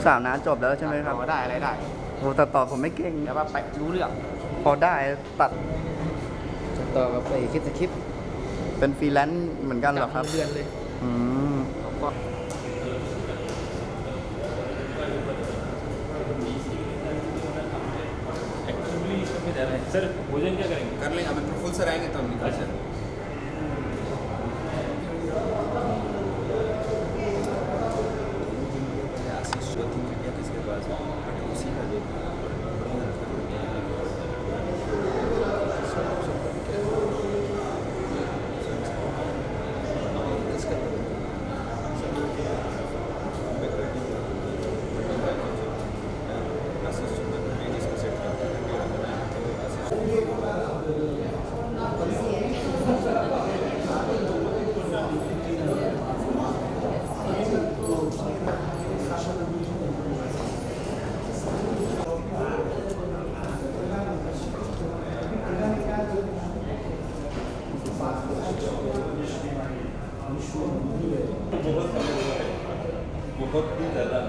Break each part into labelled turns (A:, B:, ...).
A: สาวน้าจบแล้วใช่ไหมครับ
B: ได้อะไรได้
A: โอ้ตัดต่อผมไม่เก่ง
B: แต่ว่าไปรู้เรื่อง
A: พอได้ตัด
B: ต่อกับไปคิดสคริปต์
A: เป็นฟรีแลนซ์เหมือนกันเหรอครับ
B: เดือนเลย
A: อืม
B: ก็
C: sir भोजन क्या करेंगे
D: कर लेंगे हमें फुल सर आएंगे तो हम निकल सर आशीष चौथी मीडिया किसके पास है बट उसी का जो
C: बहुत ही ज़्यादा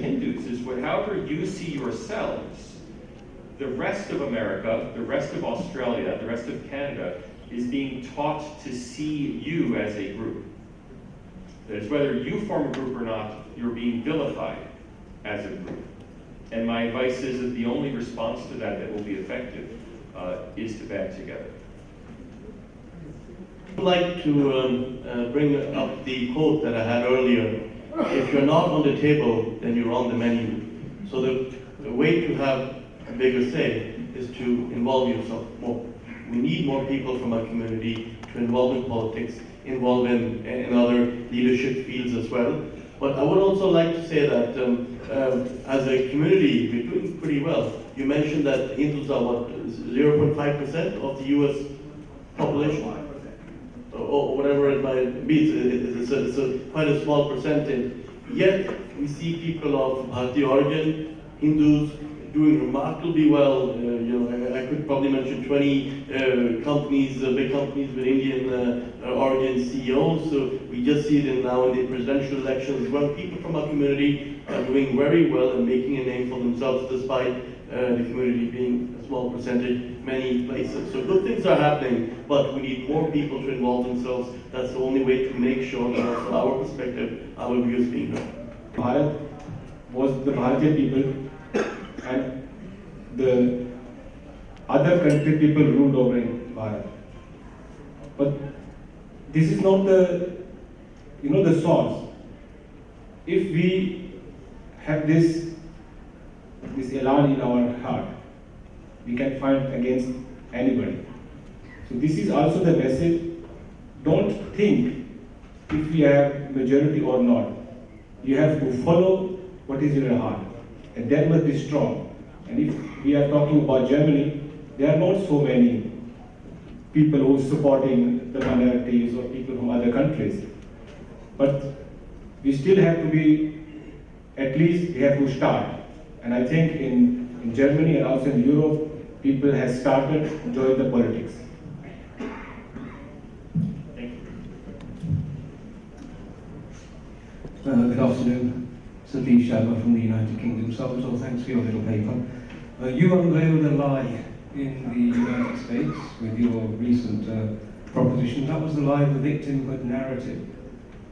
E: Hindus is however you see yourselves, the rest of America, the rest of Australia, the rest of Canada is being taught to see you as a group. That is, whether you form a group or not, you're being vilified as a group. And my advice is that the only response to that will be effective is to band together.
F: I'd like to bring up the quote that I had earlier. If you're not on the table, then you're on the menu. So the way to have a bigger say is to involve yourself more. We need more people from our community to involve in politics, involve in other leadership fields as well. But I would also like to say that as a community, we're doing pretty well. You mentioned that Hindus are what, 0.5% of the US population? Or whatever it might be, it's quite a small percentage. Yet we see people of Bharatiya origin, Hindus, doing remarkably well. I could probably mention 20 companies, big companies with Indian origin CEOs. So we just see it now in the presidential elections as well. People from our community are doing very well and making a name for themselves despite the community being a small percentage many places. So good things are happening, but we need more people to involve themselves. That's the only way to make sure that from our perspective, our views being heard.
G: Bharat was the Bharatiya people and the other country people ruled over in Bharat. But this is not the, the source. If we have this elan in our heart, we can fight against anybody. So this is also the message. Don't think if we have majority or not. You have to follow what is in your heart, and that must be strong. And if we are talking about Germany, there are not so many people who are supporting the minorities or people from other countries. But we still have to be, at least we have to start. And I think in Germany and also in Europe, people have started enjoying the politics.
F: Thank you.
H: Good afternoon, Satish Sharma from the United Kingdom. So thanks for your little paper.
G: You unveiled a lie in the United States with your recent proposition. That was the lie of the victimhood narrative.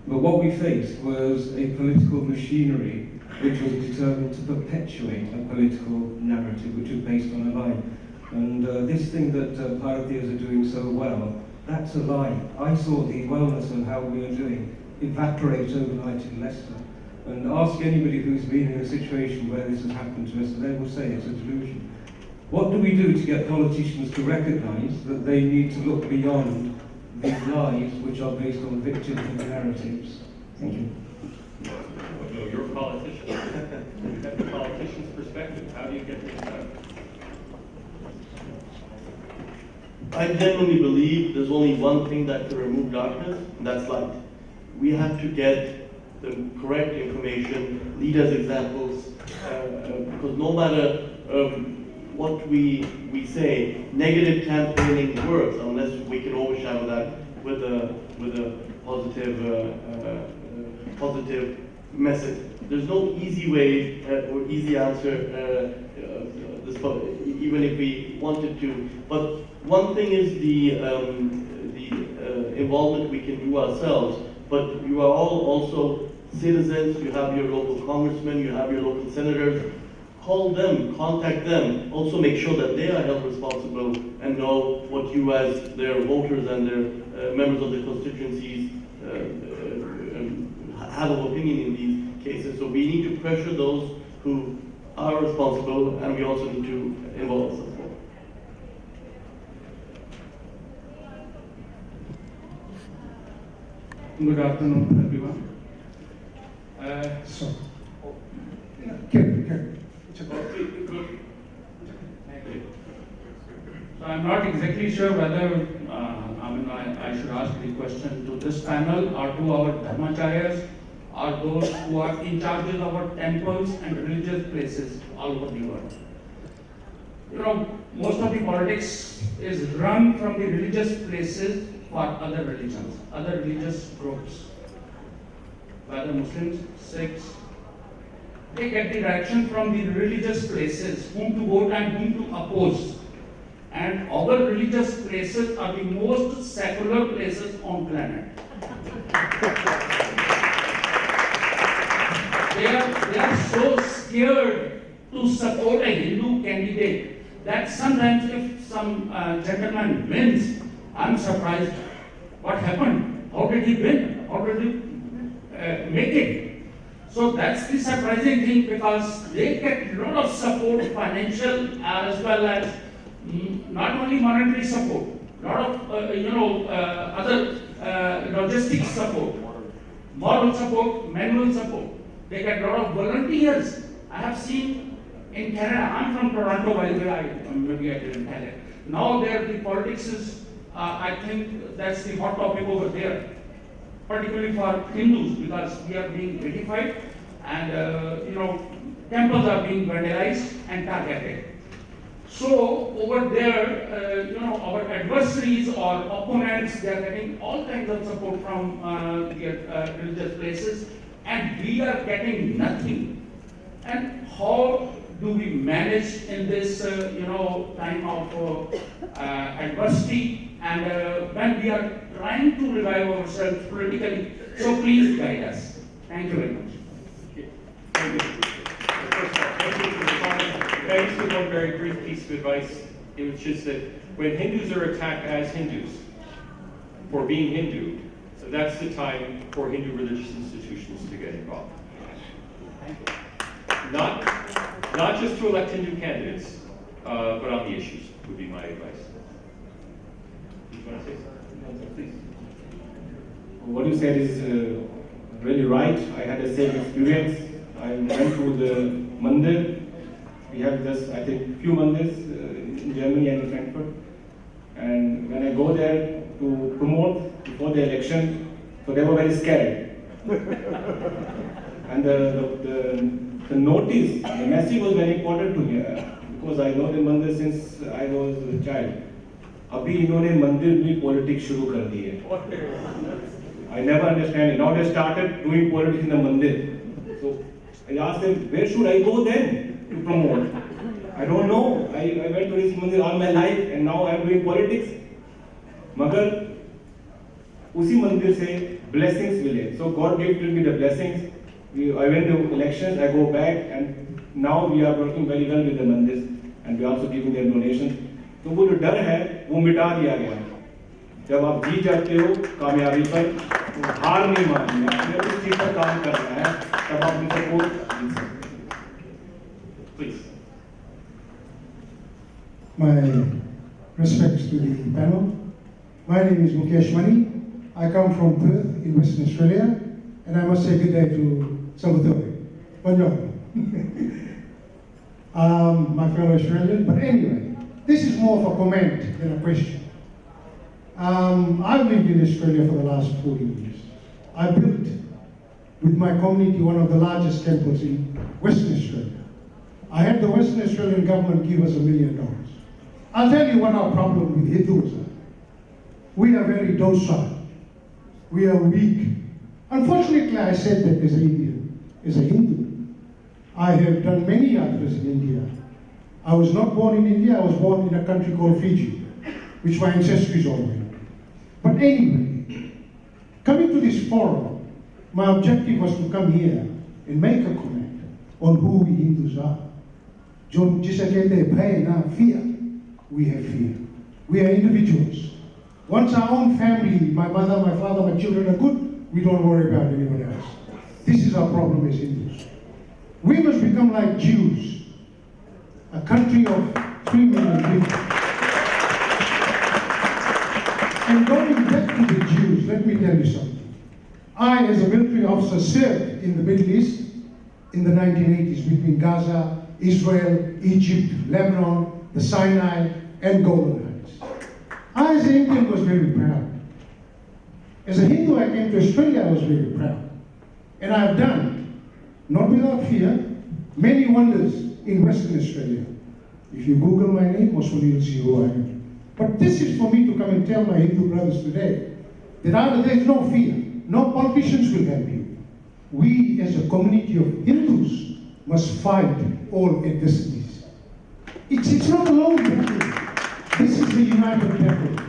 G: But what we faced was a political machinery which was determined to perpetuate a political narrative which was based on a lie. And this thing that Bharatias are doing so well, that's a lie. I saw the wellness of how we are doing evaporate overnight in Leicester. And ask anybody who's been in a situation where this has happened to us, and they will say it's a delusion. What do we do to get politicians to recognise that they need to look beyond these lies which are based on victimhood narratives? Thank you.
E: No, you're a politician. You have the politician's perspective. How do you get this done?
F: I genuinely believe there's only one thing that can remove darkness, and that's light. We have to get the correct information, lead as examples, because no matter what we say, negative campaigning works unless we can overshadow that with a positive message. There's no easy way or easy answer, even if we wanted to. But one thing is the involvement we can do ourselves. But you are all also citizens, you have your local congressmen, you have your local senators. Call them, contact them. Also make sure that they are held responsible and know what you as their voters and their members of the constituencies have of opinion in these cases. So we need to pressure those who are responsible, and we also need to involve ourselves.
G: Good afternoon, everyone. So I'm not exactly sure whether I should ask the question to this panel or to our dharmacharyas or those who are in charge of our temples and religious places all over the world. You know, most of the politics is run from the religious places for other religions, other religious groups, whether Muslims, Sikhs. They get the direction from the religious places, whom to vote and whom to oppose. And our religious places are the most secular places on planet. They are so scared to support a Hindu candidate that sometimes if some gentleman wins, I'm surprised. What happened? How did he win? How did he make it? So that's the surprising thing, because they get a lot of support, financial as well as not only monetary support, a lot of other logistic support, moral support, manual support. They get a lot of volunteers. I have seen in Canada. I'm from Toronto, by the way. Maybe I didn't tell it. Now there the politics is. I think that's the hot topic over there, particularly for Hindus, because we are being vilified and temples are being vandalized and targeted. So over there, our adversaries or opponents, they are getting all kinds of support from the religious places, and we are getting nothing. And how do we manage in this, time of adversity, and when we are trying to revive ourselves politically? So please guide us. Thank you very much.
E: Thank you. First of all, thank you for the comment. Can I just give one very brief piece of advice? It was just that when Hindus are attacked as Hindus for being Hindu, so that's the time for Hindu religious institutions to get involved. Not just to elect Hindu candidates, but on the issues would be my advice. Do you want to say something? Please.
G: What you said is really right. I had the same experience. I went to the mandir. We have just, I think, few mandirs in Germany and in Frankfurt. And when I go there to promote before the election, so they were very scared. And the notice, the message was very important to me, because I know the mandir since I was a child. अभी इन्होंने मंदिर में politics शुरू कर दी है. I never understand it. Now they started doing politics in the mandir. So I asked them, where should I go then to promote? I don't know. I went to this mandir all my life and now I am doing politics. मगर उसी मंदिर से blessings मिले. So God gifted me the blessings. I went to elections. I go back and now we are working very well with the mandirs and we are also giving them donations. तो वो जो डर है वो मिटा दिया गया. जब आप जीत जाते हो कामयाबी पर तो हार नहीं माननी है. अगर उस चीज पर काम करना है तब आप उनसे सपोर्ट जीत सकते हैं. Please.
H: My respects to the panel. My name is Mukesh Mani. I come from Perth in Western Australia, and I must say good day to Salvatore. Bonjour. My fellow Australian, but anyway, this is more of a comment than a question. I've lived in Australia for the last 40 years. I built with my community one of the largest temples in Western Australia. I had the Western Australian government give us $1 million. I'll tell you what our problem with Hindus are. We are very docile. We are weak. Unfortunately, I said that as an Indian, as a Hindu. I have done many yatras in India. I was not born in India, I was born in a country called Fiji, which my ancestors all went. But anyway, coming to this forum, my objective was to come here and make a comment on who we Hindus are. Fear. We have fear. We are individuals. Once our own family, my mother, my father, my children are good, we don't worry about anyone else. This is our problem as Hindus. We must become like Jews, a country of 3 million people. And going back to the Jews, let me tell you something. I, as a military officer, served in the Middle East in the 1980s between Gaza, Israel, Egypt, Lebanon, the Sinai, and Golan Heights. I, as an Indian, was very proud. As a Hindu, I came to Australia, I was very proud. And I have done, not without fear, many wonders in Western Australia. If you Google my name, most of you will see who I am. But this is for me to come and tell my Hindu brothers today that there is no fear. No politicians will help you. We, as a community of Hindus, must fight all adversities. It's not a lone battle. This is the united battle.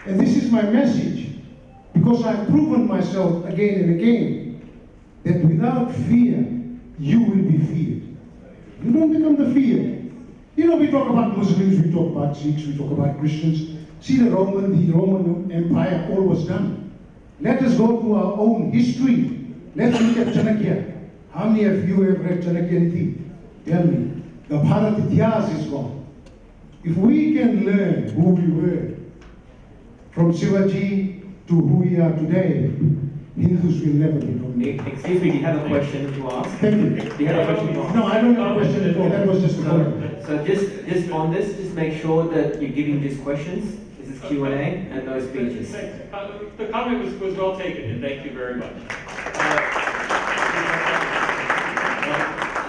H: And this is my message, because I've proven myself again and again that without fear, you will be feared. You don't become the fear. You know, we talk about Muslims, we talk about Sikhs, we talk about Christians. See the Roman Empire, all was done. Let us go to our own history. Let's look at Chanakya. How many of you have read Chanakya? Tell me. The Bharat Ityas is gone. If we can learn who we were, from Shivaji to who we are today, Hindus will never be dominated.
B: Excuse me, do you have a question to ask?
H: Thank you.
B: Do you have a question to ask?
H: No, I don't have a question at all. That was just a comment.
B: So just on this, just make sure that you're giving these questions. This is Q&A and no speeches.
E: The comment was well taken, and thank you very much.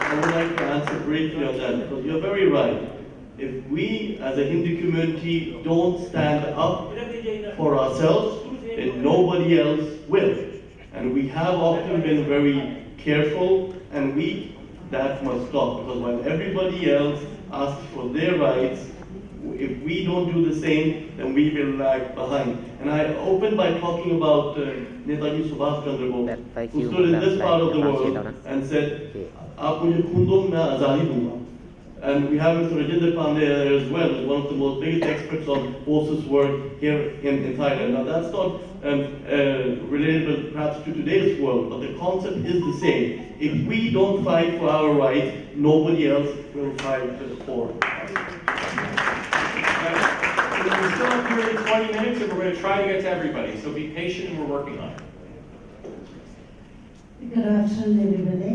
F: I would like to answer briefly on that, because you're very right. If we, as a Hindu community, don't stand up for ourselves, then nobody else will. And we have often been very careful and weak. That must stop, because while everybody else asks for their rights, if we don't do the same, then we will lag behind. And I opened by talking about Netaji Subhash Chandra Bose, who stood in this part of the world and said, "Aap mujhe khoon do, main azadi dunga." And we have Mr. Rajinder Pandey there as well, who's one of the most biggest experts on Bose's work here in Thailand. Now that's not relatable perhaps to today's world, but the concept is the same. If we don't fight for our rights, nobody else will fight for it.
E: We're still up here in 20 minutes, and we're going to try to get to everybody, so be patient, and we're working on it.
I: Good afternoon, everybody.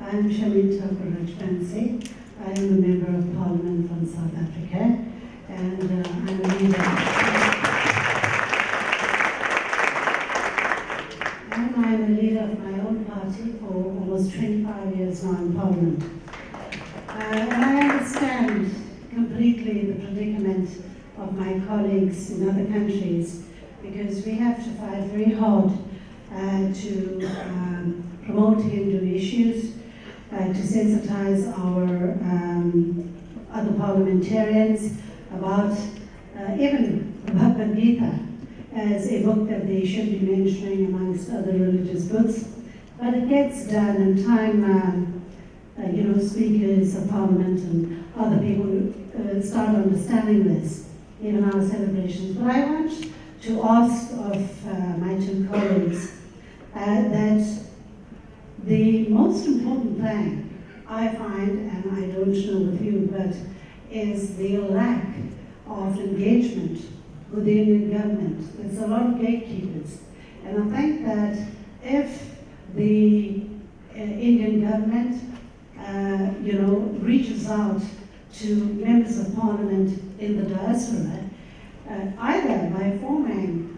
I: I'm Shamita Rajbansi. I am a member of Parliament from South Africa, and I'm a leader. And I'm a leader of my own party for almost 25 years now in Parliament. And I understand completely the predicament of my colleagues in other countries, because we have to fight very hard to promote Hindu issues, to sensitize our other parliamentarians about even the Bhagavad Gita as a book that they should be mentioning amongst other religious books. But it gets done in time, speakers of parliament and other people start understanding this, even our celebrations. But I want to ask of my two colleagues that the most important thing I find, and I don't know with you, but is the lack of engagement with the Indian government. There's a lot of gatekeepers. And I think that if the Indian government, reaches out to members of parliament in the diaspora, either by forming,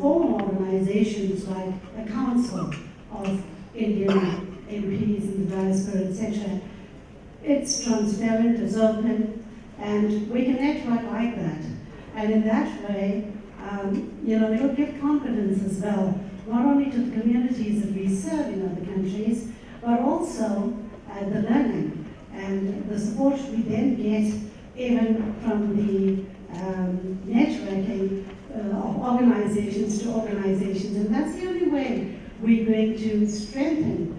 I: formal organizations like a council of Indian MPs in the diaspora, etc. It's transparent, it's open, and we can network like that. And in that way, it'll give confidence as well, not only to the communities that we serve in other countries, but also the learning and the support we then get even from the networking of organizations to organizations. And that's the only way we're going to strengthen,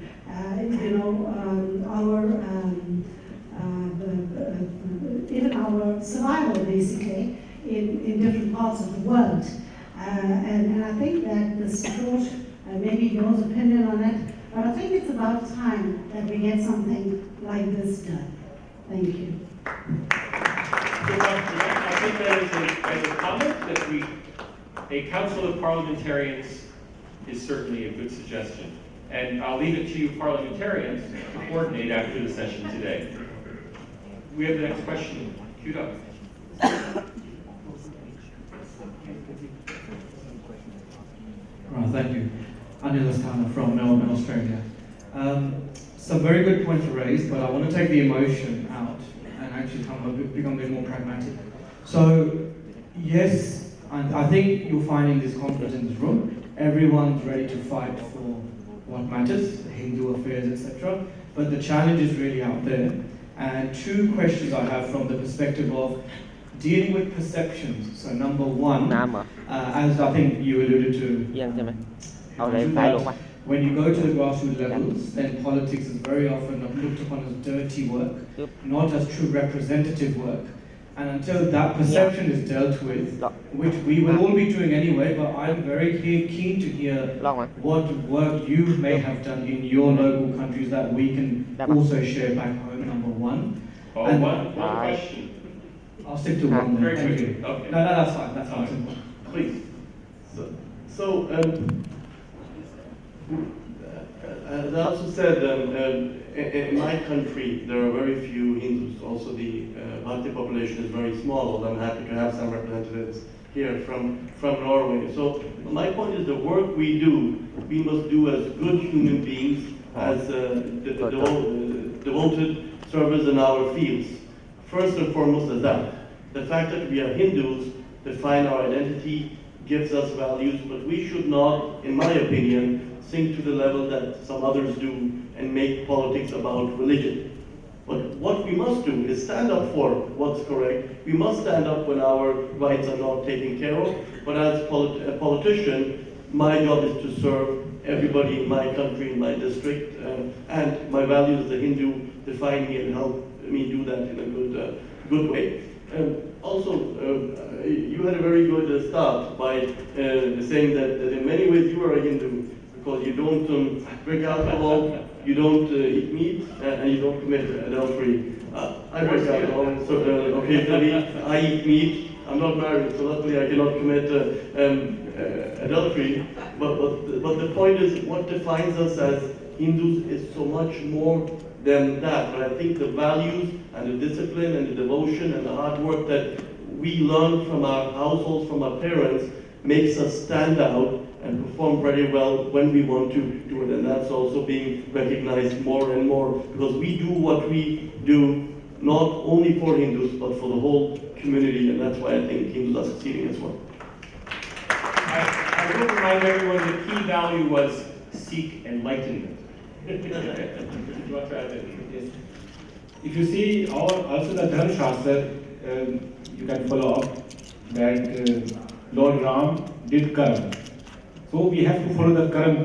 I: even our survival, basically, in different parts of the world. And I think that the support, maybe yours opinion on it, but I think it's about time that we get something like this done. Thank you.
E: I think that as a comment that a council of parliamentarians is certainly a good suggestion. And I'll leave it to you parliamentarians to coordinate after the session today. We have the next question queued up.
J: Thank you. Anil Asthana from Melbourne, Australia. Some very good points raised, but I want to take the emotion out and actually become a bit more pragmatic. So, yes, I think you'll find in this conference in this room, everyone's ready to fight for what matters, Hindu affairs, etc. But the challenge is really out there. And two questions I have from the perspective of dealing with perceptions. So number one, as I think you alluded to, that when you go to the grassroots levels, then politics is very often looked upon as dirty work, not as true representative work. And until that perception is dealt with, which we will all be doing anyway, but I'm very keen to hear what work you may have done in your local countries that we can also share back home, number one.
E: One question.
J: I'll stick to one then. Thank you.
E: Okay.
J: No, that's fine. That's fine. Simple.
E: Please.
F: As I also said, in my country, there are very few Hindus. Also, the Bharati population is very small, although I'm happy to have some representatives here from Norway. So my point is the work we do, we must do as good human beings, as devoted servers in our fields. First and foremost is that. The fact that we are Hindus define our identity, gives us values, but we should not, in my opinion, sink to the level that some others do and make politics about religion. But what we must do is stand up for what's correct. We must stand up when our rights are not taken care of. But as a politician, my job is to serve everybody in my country, in my district, and my values as a Hindu define me and help me do that in a good way. You had a very good start by saying that in many ways you are a Hindu because you don't drink alcohol, you don't eat meat, and you don't commit adultery. I drink alcohol, so occasionally I eat meat. I'm not married, so luckily I cannot commit adultery. But the point is, what defines us as Hindus is so much more than that. But I think the values and the discipline and the devotion and the hard work that we learn from our households, from our parents, makes us stand out and perform very well when we want to do it. And that's also being recognized more and more, because we do what we do not only for Hindus, but for the whole community, and that's why I think Hindus are succeeding as well.
E: I will remind everyone the key value was seek enlightenment.
G: if you see also the Dharma Shastra, you can follow up that Lord Ram did karma. So we have to follow the karma,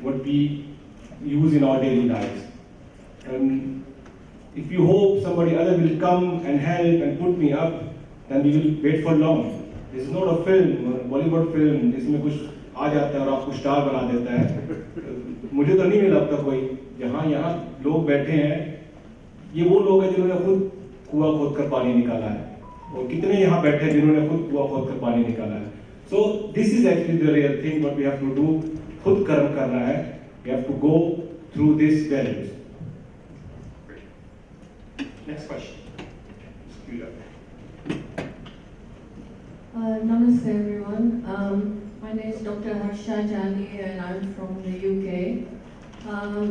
G: what we use in our daily lives. If you hope somebody other will come and help and put me up, then we will wait for long. This is not a film, a Bollywood film, जिसमें कुछ आ जाता है और आपको star बना देता है. मुझे तो नहीं मिला अब तक कोई. जहाँ यहाँ लोग बैठे हैं, ये वो लोग हैं जिन्होंने खुद कुआं खोद कर पानी निकाला है. और कितने यहाँ बैठे हैं जिन्होंने खुद कुआं खोद कर पानी निकाला है. So this is actually the real thing what we have to do. खुद कर्म करना है. We have to go through these values.
E: Next question.
K: Namaste everyone. My name is Dr. Harsha Jani and I'm from the UK.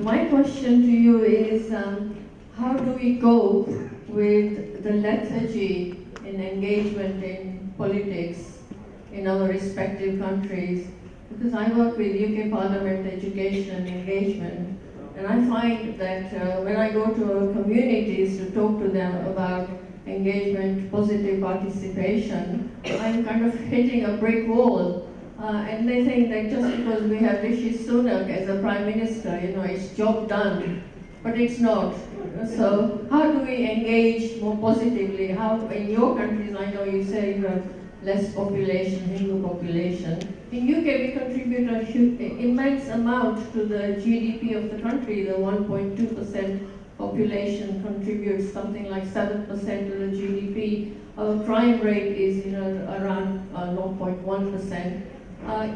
K: My question to you is how do we cope with the lethargy in engagement in politics in our respective countries? Because I work with UK Parliament education and engagement, and I find that when I go to our communities to talk to them about engagement, positive participation, I'm kind of hitting a brick wall. And they think that just because we have Rishi Sunak as a Prime Minister, it's job done. But it's not. So how do we engage more positively? How, in your countries, I know you say you have less population, Hindu population. In UK, we contribute an immense amount to the GDP of the country. The 1.2% population contributes something like 7% to the GDP. Our crime rate is around 0.1%.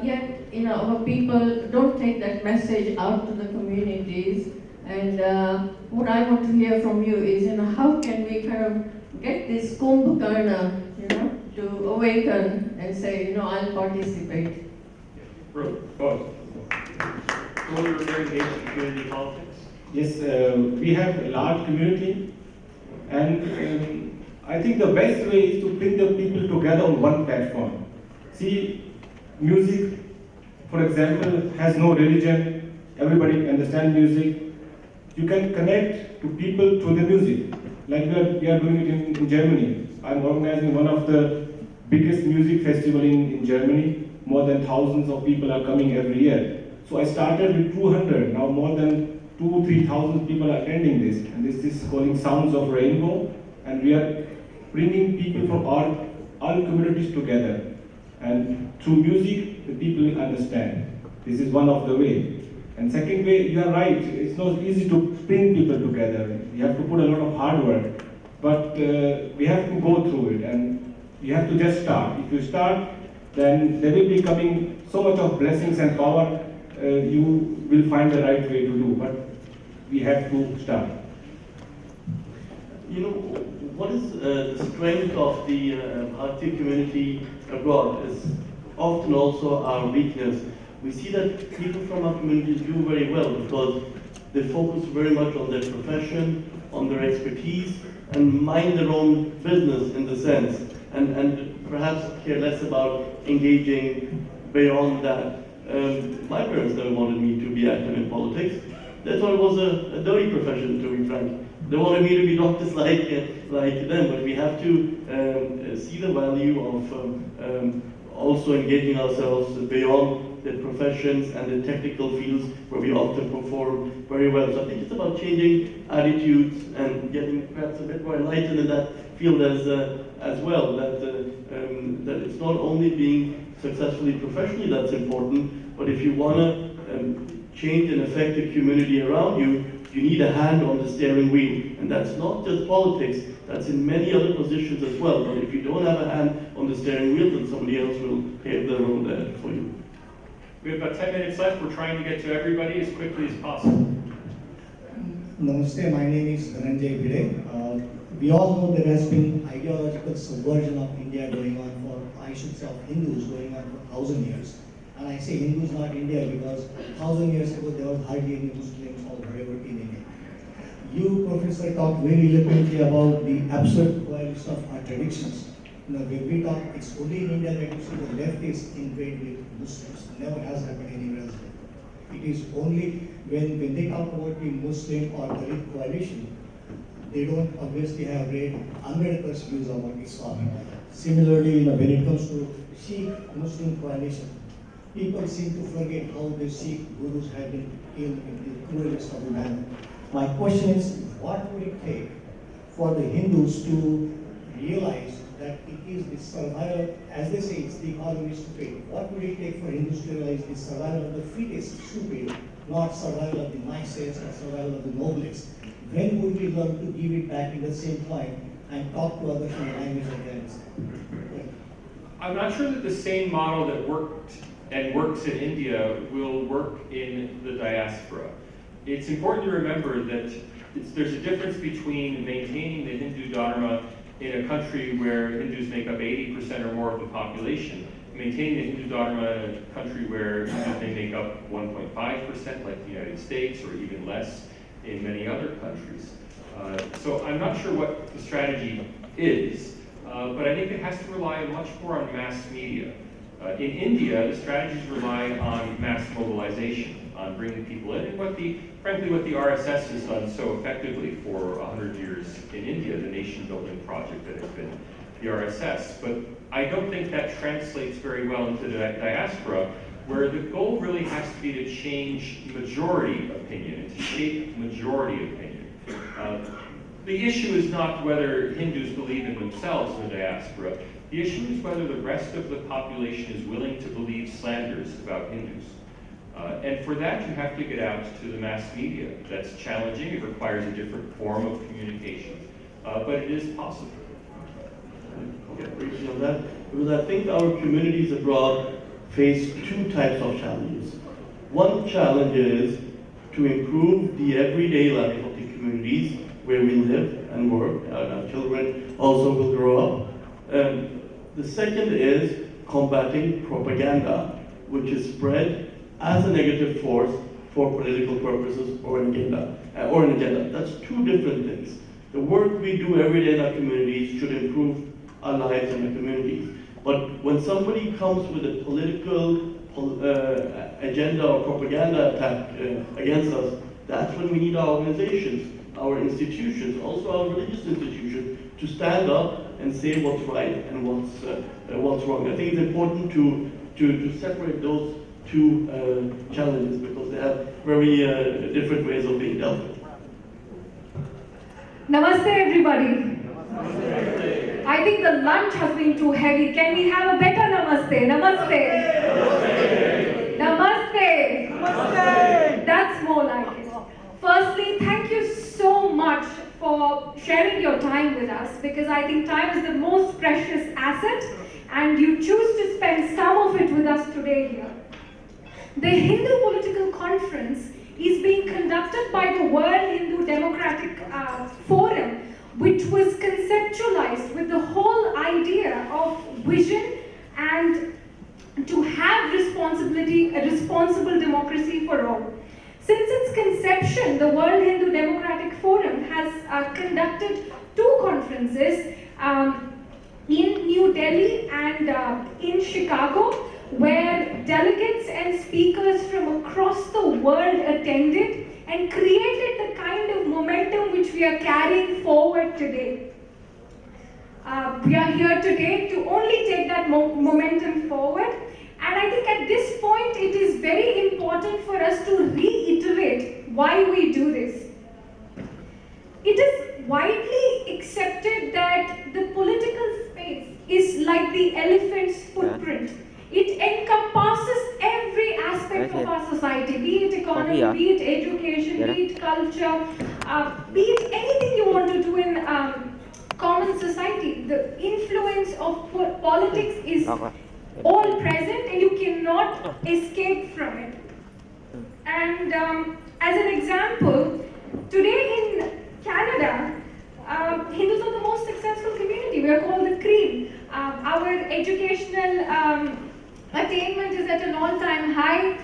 K: Yet our people don't take that message out to the communities. And what I want to hear from you is, how can we kind of get this Kumbhakarna, to awaken and say, I'll participate.
E: So you're very engaged in community politics?
G: Yes, we have a large community, and I think the best way is to bring the people together on one platform. See, music, for example, has no religion. Everybody understands music. You can connect to people through the music, like we are doing it in Germany. I'm organizing one of the biggest music festival in Germany. More than thousands of people are coming every year. So I started with 200. Now more than 2,000-3,000 people are attending this, and this is calling Sounds of Rainbow, and we are bringing people from all communities together, and through music the people understand. This is one of the way. And second way, you are right, it's not easy to bring people together. You have to put a lot of hard work, but we have to go through it, and you have to just start. If you start, then there will be coming so much of blessings and power. You will find the right way to do, but we have to start.
F: What is the strength of the Bharatiya community abroad is often also our weakness. We see that people from our communities do very well because they focus very much on their profession, on their expertise, and mind their own business in the sense, and perhaps care less about engaging beyond that. My parents never wanted me to be active in politics. They thought it was a dirty profession, to be frank. They wanted me to be doctors like them, but we have to see the value of also engaging ourselves beyond the professions and the technical fields where we often perform very well. So I think it's about changing attitudes and getting perhaps a bit more enlightened in that field as well. That it's not only being successfully professionally that's important, but if you want to change and affect the community around you, you need a hand on the steering wheel. And that's not just politics, that's in many other positions as well. But if you don't have a hand on the steering wheel, then somebody else will pave the road there for you.
E: We have about 10 minutes left. We're trying to get to everybody as quickly as possible.
L: Namaste, my name is Dhananjay Bide. We all know there has been ideological subversion of India going on for, I should say, of Hindus going on for 1,000 years. And I say Hindus, not India, because 1,000 years ago there was hardly any Muslims or whatever in India. You, Professor, talked very eloquently about the absurd coalition of contradictions. When we talk, it's only in India that you see the left is ingrained with Muslims. Never has happened anywhere else. It is only when they talk about the Muslim or Dalit coalition, they don't obviously have read unread views about Islam. Similarly, when it comes to Sikh-Muslim coalition, people seem to forget how the Sikh gurus have been killed in the cruelest of the manner. My question is, what would it take for the Hindus to realize that it is the survival, as they say, it's the economy stupid. What would it take for Hindus to realize the survival of the fittest stupid, not survival of the nicest or survival of the noblest? When would we learn to give it back in the same coin and talk to others in the language of their understanding?
E: I'm not sure that the same model that worked and works in India will work in the diaspora. It's important to remember that there's a difference between maintaining the Hindu Dharma in a country where Hindus make up 80% or more of the population, maintaining the Hindu Dharma in a country where Hindus may make up 1.5% like the United States, or even less in many other countries. So I'm not sure what the strategy is, but I think it has to rely much more on mass media. In India, the strategies rely on mass mobilization, on bringing people in, and frankly, what the RSS has done so effectively for 100 years in India, the nation-building project that has been the RSS. But I don't think that translates very well into the diaspora, where the goal really has to be to change majority opinion, and to shape majority opinion. The issue is not whether Hindus believe in themselves in the diaspora. The issue is whether the rest of the population is willing to believe slanders about Hindus. And for that, you have to get out to the mass media. That's challenging. It requires a different form of communication. But it is possible.
F: Briefly on that, because I think our communities abroad face two types of challenges. One challenge is to improve the everyday life of the communities where we live and work, and our children also will grow up. The second is combating propaganda, which is spread as a negative force for political purposes or an agenda. That's two different things. The work we do every day in our communities should improve our lives and our communities. But when somebody comes with a political agenda or propaganda attack against us, that's when we need our organizations, our institutions, also our religious institutions, to stand up and say what's right and what's wrong. I think it's important to separate those two challenges, because they have very different ways of being dealt with.
M: Namaste, everybody. I think the lunch has been too heavy. Can we have a better namaste? Namaste. Namaste. Namaste. That's more like it. Firstly, thank you so much for sharing your time with us, because I think time is the most precious asset, and you choose to spend some of it with us today here. The Hindu Political Conference is being conducted by the World Hindu Democratic Forum, which was conceptualized with the whole idea of vision and to have responsibility, a responsible democracy for all. Since its conception, the World Hindu Democratic Forum has conducted two conferences in New Delhi and in Chicago, where delegates and speakers from across the world attended and created the kind of momentum which we are carrying forward today. We are here today to only take that momentum forward, and I think at this point it is very important for us to reiterate why we do this. It is widely accepted that the political space is like the elephant's footprint. It encompasses every aspect of our society, be it economy, be it education, be it culture, be it anything you want to do in common society. The influence of politics is all present, and you cannot escape from it. And as an example, today in Canada, Hindus are the most successful community. We are called the cream. Our educational attainment is at an all-time high.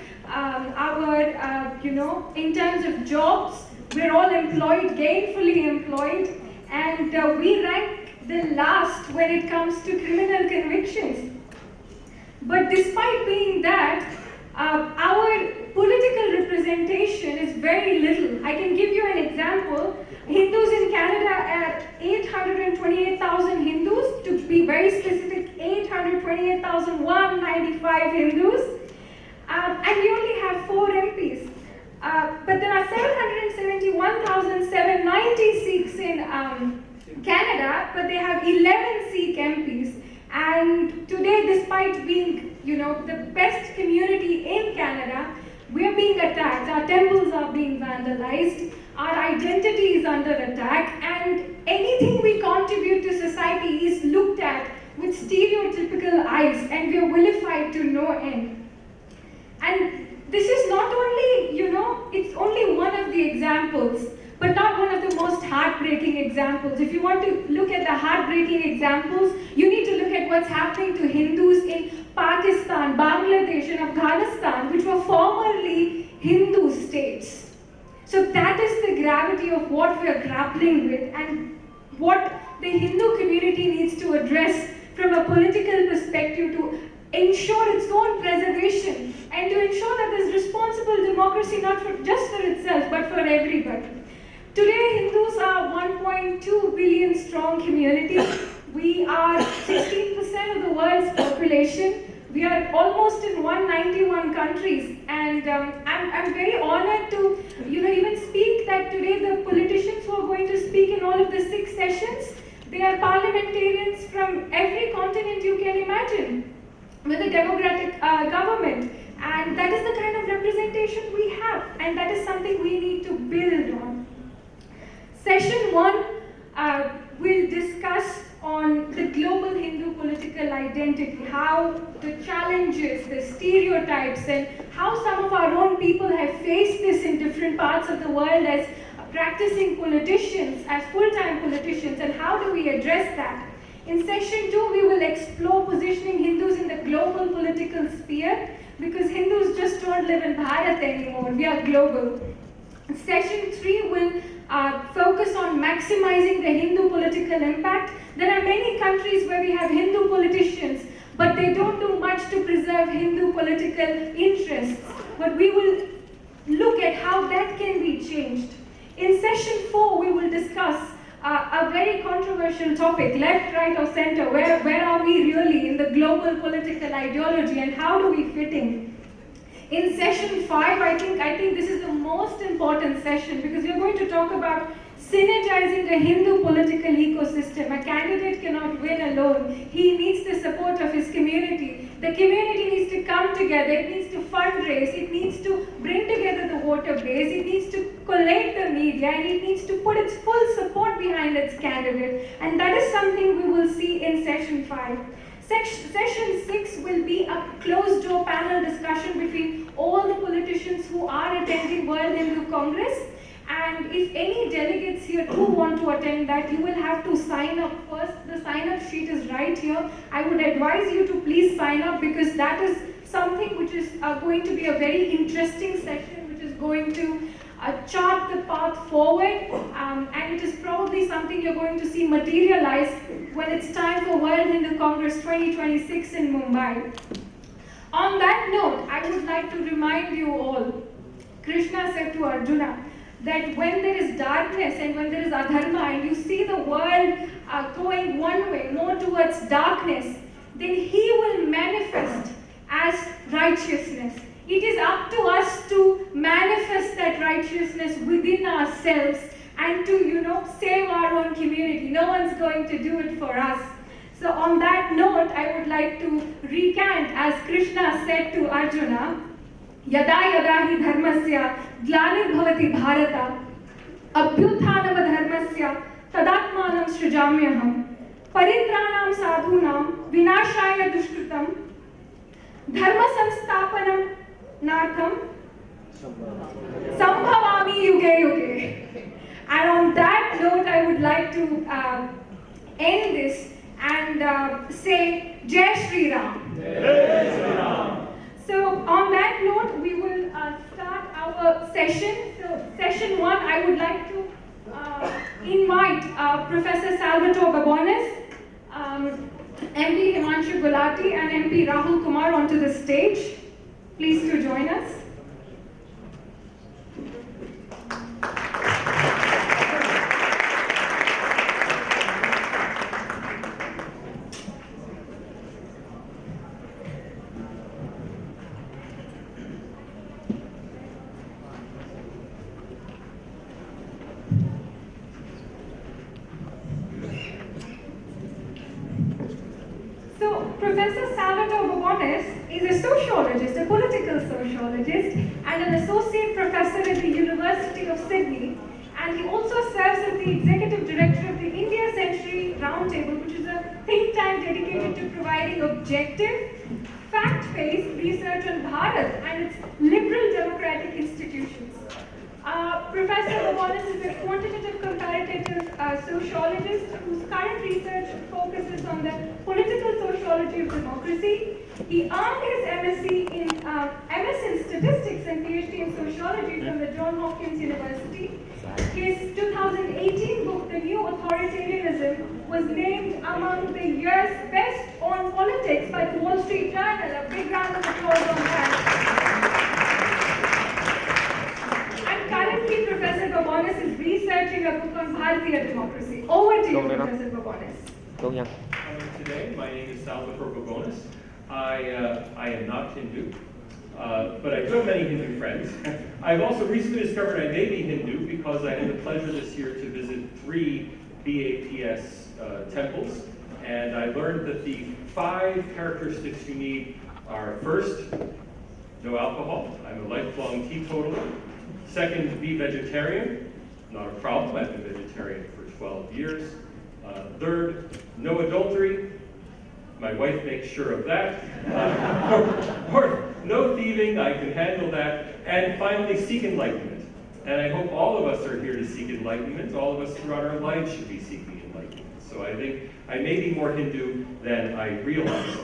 M: In terms of jobs, we're all employed, gainfully employed, and we rank the last when it comes to criminal convictions. But despite being that, our political representation is very little. I can give you an example. Hindus in Canada are 828,000 Hindus, to be very specific, 828,195 Hindus, and we only have 4 MPs. But there are 771,790 Sikhs in Canada, but they have 11 Sikh MPs. And today, despite being, the best community in Canada, we are being attacked. Our temples are being vandalized. Our identity is under attack, and anything we contribute to society is looked at with stereotypical eyes, and we are vilified to no end. And this is not only, it's only one of the examples, but not one of the most heartbreaking examples. If you want to look at the heartbreaking examples, you need to look at what's happening to Hindus in Pakistan, Bangladesh, and Afghanistan, which were formerly Hindu states. So that is the gravity of what we are grappling with, and what the Hindu community needs to address from a political perspective to ensure its own preservation and to ensure that there's responsible democracy not just for itself but for everybody. Today, Hindus are 1.2 billion strong community. We are 16% of the world's population. We are almost in 191 countries, and I'm very honored to even speak that today the politicians who are going to speak in all of the 6 sessions, they are parliamentarians from every continent you can imagine, with a democratic government, and that is the kind of representation we have, and that is something we need to build on. Session 1 will discuss on the global Hindu political identity, how the challenges, the stereotypes, and how some of our own people have faced this in different parts of the world as practicing politicians, as full-time politicians, and how do we address that. In session 2, we will explore positioning Hindus in the global political sphere, because Hindus just don't live in Bharat anymore, we are global. Session 3 will focus on maximizing the Hindu political impact. There are many countries where we have Hindu politicians, but they don't do much to preserve Hindu political interests. But we will look at how that can be changed. In session 4, we will discuss a very controversial topic, left, right, or center. Where are we really in the global political ideology, and how do we fit in? In session 5, I think this is the most important session, because we are going to talk about synergizing the Hindu political ecosystem. A candidate cannot win alone. He needs the support of his community. The community needs to come together. It needs to fundraise. It needs to bring together the voter base. It needs to collate the media, and it needs to put its full support behind its candidate. And that is something we will see in session 5. Session 6 will be a closed-door panel discussion between all the politicians who are attending World Hindu Congress. And if any delegates here do want to attend that, you will have to sign up first. The sign-up sheet is right here. I would advise you to please sign up, because that is something which is going to be a very interesting session, which is going to chart the path forward, and it is probably something you're going to see materialize when it's time for World Hindu Congress 2026 in Mumbai. On that note, I would like to remind you all, Krishna said to Arjuna that when there is darkness and when there is adharma, and you see the world going one way, more towards darkness, then he will manifest as righteousness. It is up to us to manifest that righteousness within ourselves and to, save our own community. No one's going to do it for us. So on that note, I would like to recant, as Krishna said to Arjuna, Yada yada hi dharmasya glanir bharata abhyuthanam dharmasya tadatmanam srijamyaham paritranam sadhunam vinashaya dushkritam dharma sansthapanam nartham sambhavami yuge yuge. And on that note, I would like to end this and say Jai Shri Ram. Jai Shri Ram. So on that note, we will start our session. So session 1, I would like to invite Professor Salvatore Babones, MP Himanshu Gulati, and MP Rahul Kumar onto the stage. Please to join us. So, Professor Salvatore Bobonis is a sociologist, a political sociologist, and an associate professor at the University of Sydney. And he also serves as the executive director of the India Century Roundtable, which is a think tank dedicated to providing objective, fact-based research on Bharat and its liberal democratic institutions. Professor Bobonis is a quantitative comparative sociologist whose current research focuses on the political sociology of democracy. He earned his MSc in MS in statistics and PhD in sociology from the Johns Hopkins University. His 2018 book, The New Authoritarianism, was named among the year's best on politics by the Wall Street Journal. A big round of applause on that. And currently, Professor Bobonis is researching a book on Bharatiya democracy. Over to you, Professor Bobonis.
E: Today, my name is Salvatore Bobonis. I am not Hindu, but I do have many Hindu friends. I've also recently discovered I may be Hindu because I had the pleasure this year to visit 3 BAPS temples, and I learned that the 5 characteristics you need are: first, no alcohol. I'm a lifelong teetotaler. Second, be vegetarian. Not a problem. I've been vegetarian for 12 years. Third, no adultery. My wife makes sure of that. Or no thieving, I can handle that. And finally, seek enlightenment. And I hope all of us are here to seek enlightenment. All of us throughout our lives should be seeking enlightenment. So I think I may be more Hindu than I realize.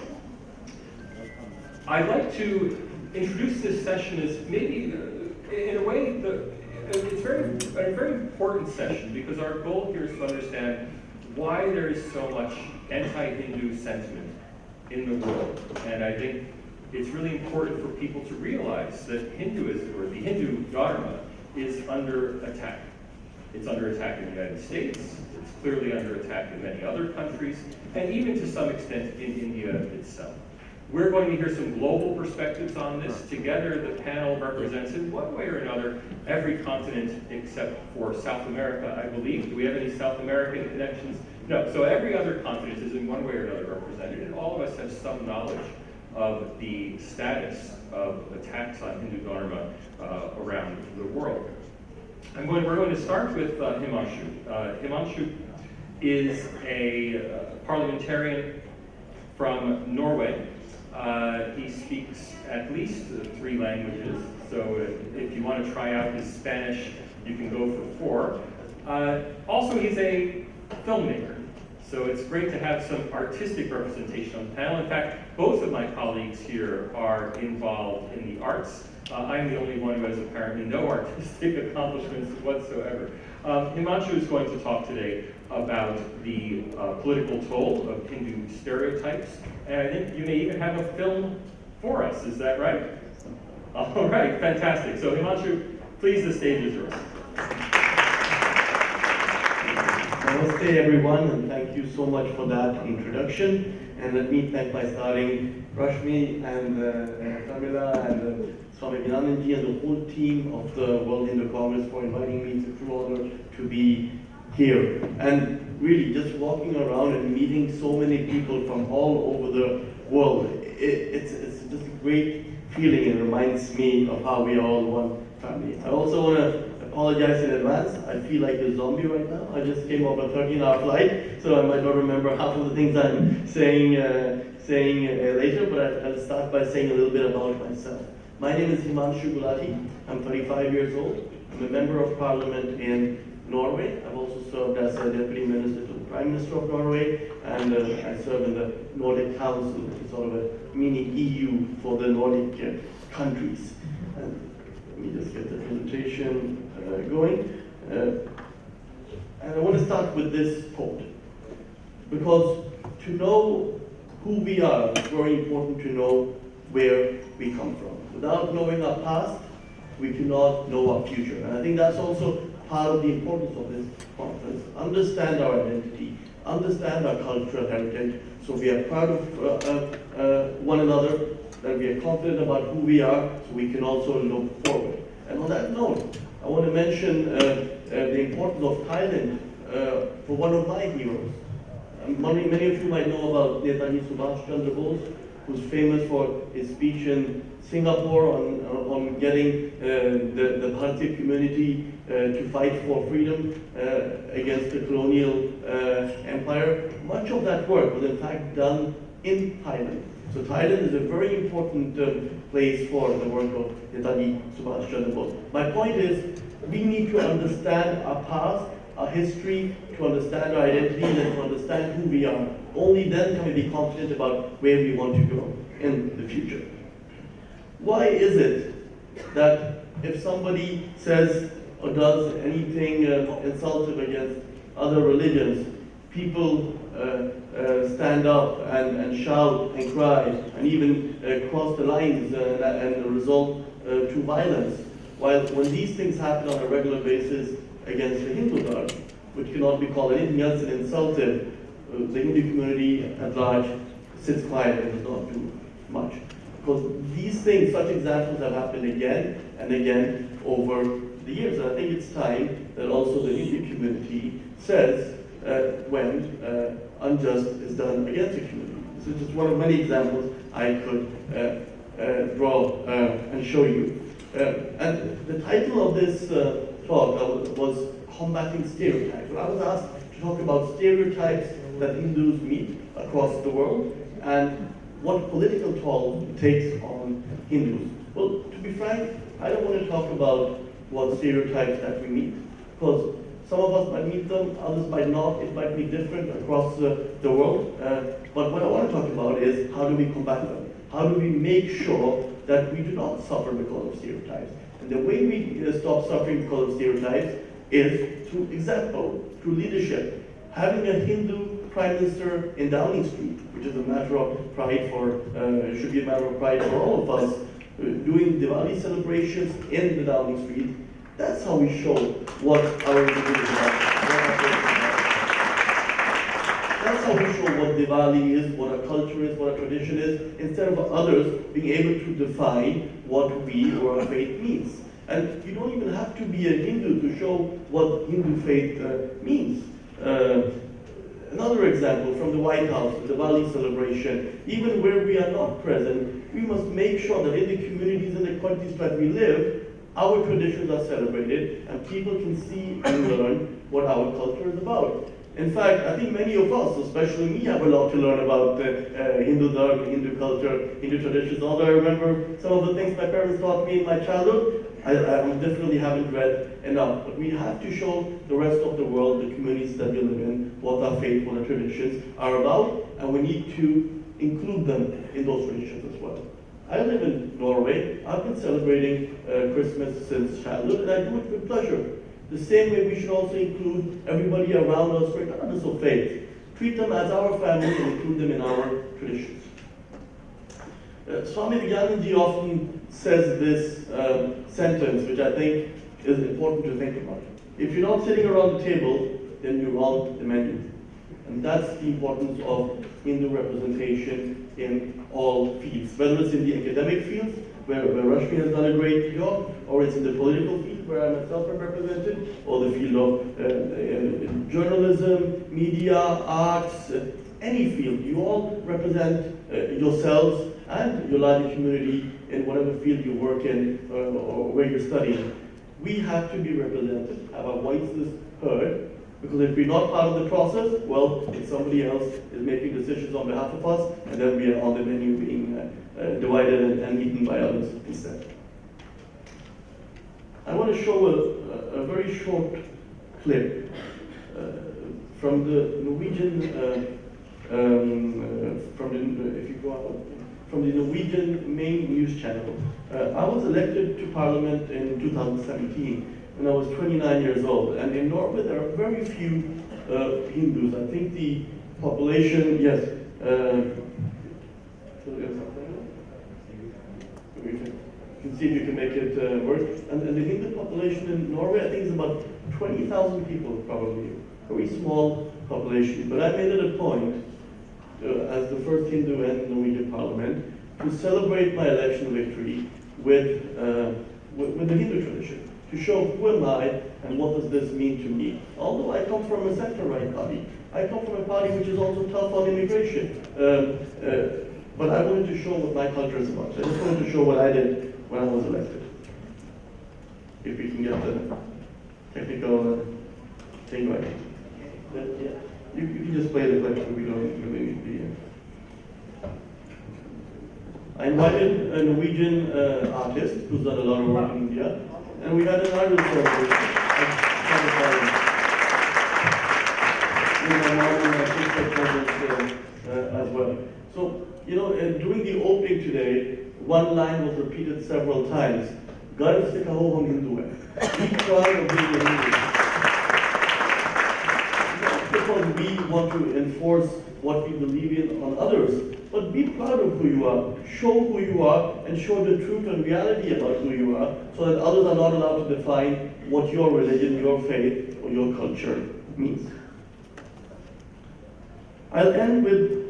E: I'd like to introduce this session as maybe, in a way, it's a very important session because our goal here is to understand why there is so much anti-Hindu sentiment in the world. And I think it's really important for people to realize that Hinduism, or the Hindu Dharma, is under attack. It's under attack in the United States, it's clearly under attack in many other countries, and even to some extent in India itself. We're going to hear some global perspectives on this. Together, the panel represents, in one way or another, every continent except for South America, I believe. Do we have any South American connections? No. So every other continent is in one way or another represented, and all of us have some knowledge of the status of attacks on Hindu Dharma around the world. We're going to start with Himanshu. Himanshu is a parliamentarian from Norway. He speaks at least 3 languages, so if you want to try out his Spanish, you can go for 4. Also, he's a filmmaker, so it's great to have some artistic representation on the panel. In fact, both of my colleagues here are involved in the arts. I'm the only one who has apparently no artistic accomplishments whatsoever. Himanshu is going to talk today about the political toll of Hindu stereotypes, and I think you may even have a film for us, is that right? All right, fantastic. So Himanshu, please, the stage is yours.
F: Namaste everyone, and thank you so much for that introduction. And let me thank by starting Rashmi and Tamila and Swami Vinananji and the whole team of the World Hindu Congress for inviting me. It's a true honor to be here. And really, just walking around and meeting so many people from all over the world, it's just a great feeling. It reminds me of how we are all one family. I also want to apologize in advance. I feel like a zombie right now. I just came off a 13-hour flight, so I might not remember half of the things I'm saying later, but I'll start by saying a little bit about myself. My name is Himanshu Gulati. I'm 35 years old. I'm a member of parliament in Norway. I've also served as a deputy minister to the Prime Minister of Norway, and I serve in the Nordic Council, which is sort of a mini EU for the Nordic countries. And let me just get the presentation going. And I want to start with this quote, because to know who we are, it's very important to know where we come from. Without knowing our past, we cannot know our future. And I think that's also part of the importance of this conference. Understand our identity, understand our cultural heritage, so we are proud of one another, that we are confident about who we are, so we can also look forward. And on that note, I want to mention the importance of Thailand for one of my heroes. Many of you might know about Netaji Subhash Chandra Bose, who's famous for his speech in Singapore on getting the Bharatiya community to fight for freedom against the colonial empire. Much of that work was in fact done in Thailand. So Thailand is a very important place for the work of Netaji Subhash Chandra Bose. My point is, we need to understand our past, our history, to understand our identity, and to understand who we are. Only then can we be confident about where we want to go in the future. Why is it that if somebody says or does anything insultive against other religions, people stand up and shout and cry and even cross the lines and resort to violence? While when these things happen on a regular basis against the Hindu Dharma, which cannot be called anything else than insultive, the Hindu community at large sits quiet and does not do much. Because these things, such examples have happened again and again over the years. And I think it's time that also the Hindu community says when unjust is done against the community. This is just one of many examples I could draw and show you. And the title of this talk was Combating Stereotypes. And I was asked to talk about stereotypes that Hindus meet across the world and what political toll it takes on Hindus. Well, to be frank, I don't want to talk about what stereotypes that we meet, because some of us might meet them, others might not. It might be different across the world. But what I want to talk about is how do we combat them? How do we make sure that we do not suffer because of stereotypes? And the way we stop suffering because of stereotypes is through example, through leadership. Having a Hindu Prime Minister in Downing Street, which is a matter of pride should be a matter of pride for all of us, doing Diwali celebrations in the Downing Street, that's how we show what our religion is about. That's how we show what Diwali is, what our culture is, what our tradition is, instead of others being able to define what we or our faith means. And you don't even have to be a Hindu to show what Hindu faith means. Another example from the White House, the Diwali celebration, even where we are not present, we must make sure that in the communities and the countries that we live, our traditions are celebrated and people can see and learn what our culture is about. In fact, I think many of us, especially me, have a lot to learn about Hindu Dharma, Hindu culture, Hindu traditions. Although I remember some of the things my parents taught me in my childhood, I definitely haven't read enough. But we have to show the rest of the world, the communities that we live in, what our faith, what our traditions are about, and we need to include them in those traditions as well. I live in Norway. I've been celebrating Christmas since childhood, and I do it with pleasure. The same way we should also include everybody around us, regardless of faith. Treat them as our family and include them in our traditions. Swami Vivekananda often says this sentence, which I think is important to think about. If you're not sitting around the table, then you're on the menu. And that's the importance of Hindu representation in all fields, whether it's in the academic fields, where Rashmi has done a great job, or it's in the political field, where I myself am represented, or the field of journalism, media, arts, any field. You all represent yourselves and your larger community in whatever field you work in or where you're studying. We have to be represented, have our voices heard, because if we're not part of the process, well, if somebody else is making decisions on behalf of us, and then we are on the menu being divided and eaten by others instead. I want to show a very short clip from the Norwegian, from the Norwegian main news channel. I was elected to Parliament in 2017. When I was 29 years old, and in Norway there are very few Hindus. I think the population, yes, you can see if you can make it work. And the Hindu population in Norway, I think, is about 20,000 people, probably. Very small population. But I made it a point, as the first Hindu in the Norwegian Parliament, to celebrate my election victory with the Hindu tradition. to show who am I and what does this mean to me. Although I come from a center-right party, I come from a party which is also tough on immigration. But I wanted to show what my culture is about. I just wanted to show what I did when I was elected. If we can get the technical thing right. Yeah. You can just play the clip, we don't really need the... I invited a Norwegian artist who's done a lot of work in India, and we had an idol celebration with my mom and my sister present as well. So, you know, during the opening today, one line was repeated several times. Garv se kaho hum Hindu hai. Be proud of being a Hindu. Not because we want to enforce what we believe in on others, but be proud of who you are. Show who you are and show the truth and reality about who you are so that others are not allowed to define what your religion, your faith, or your culture means. I'll end with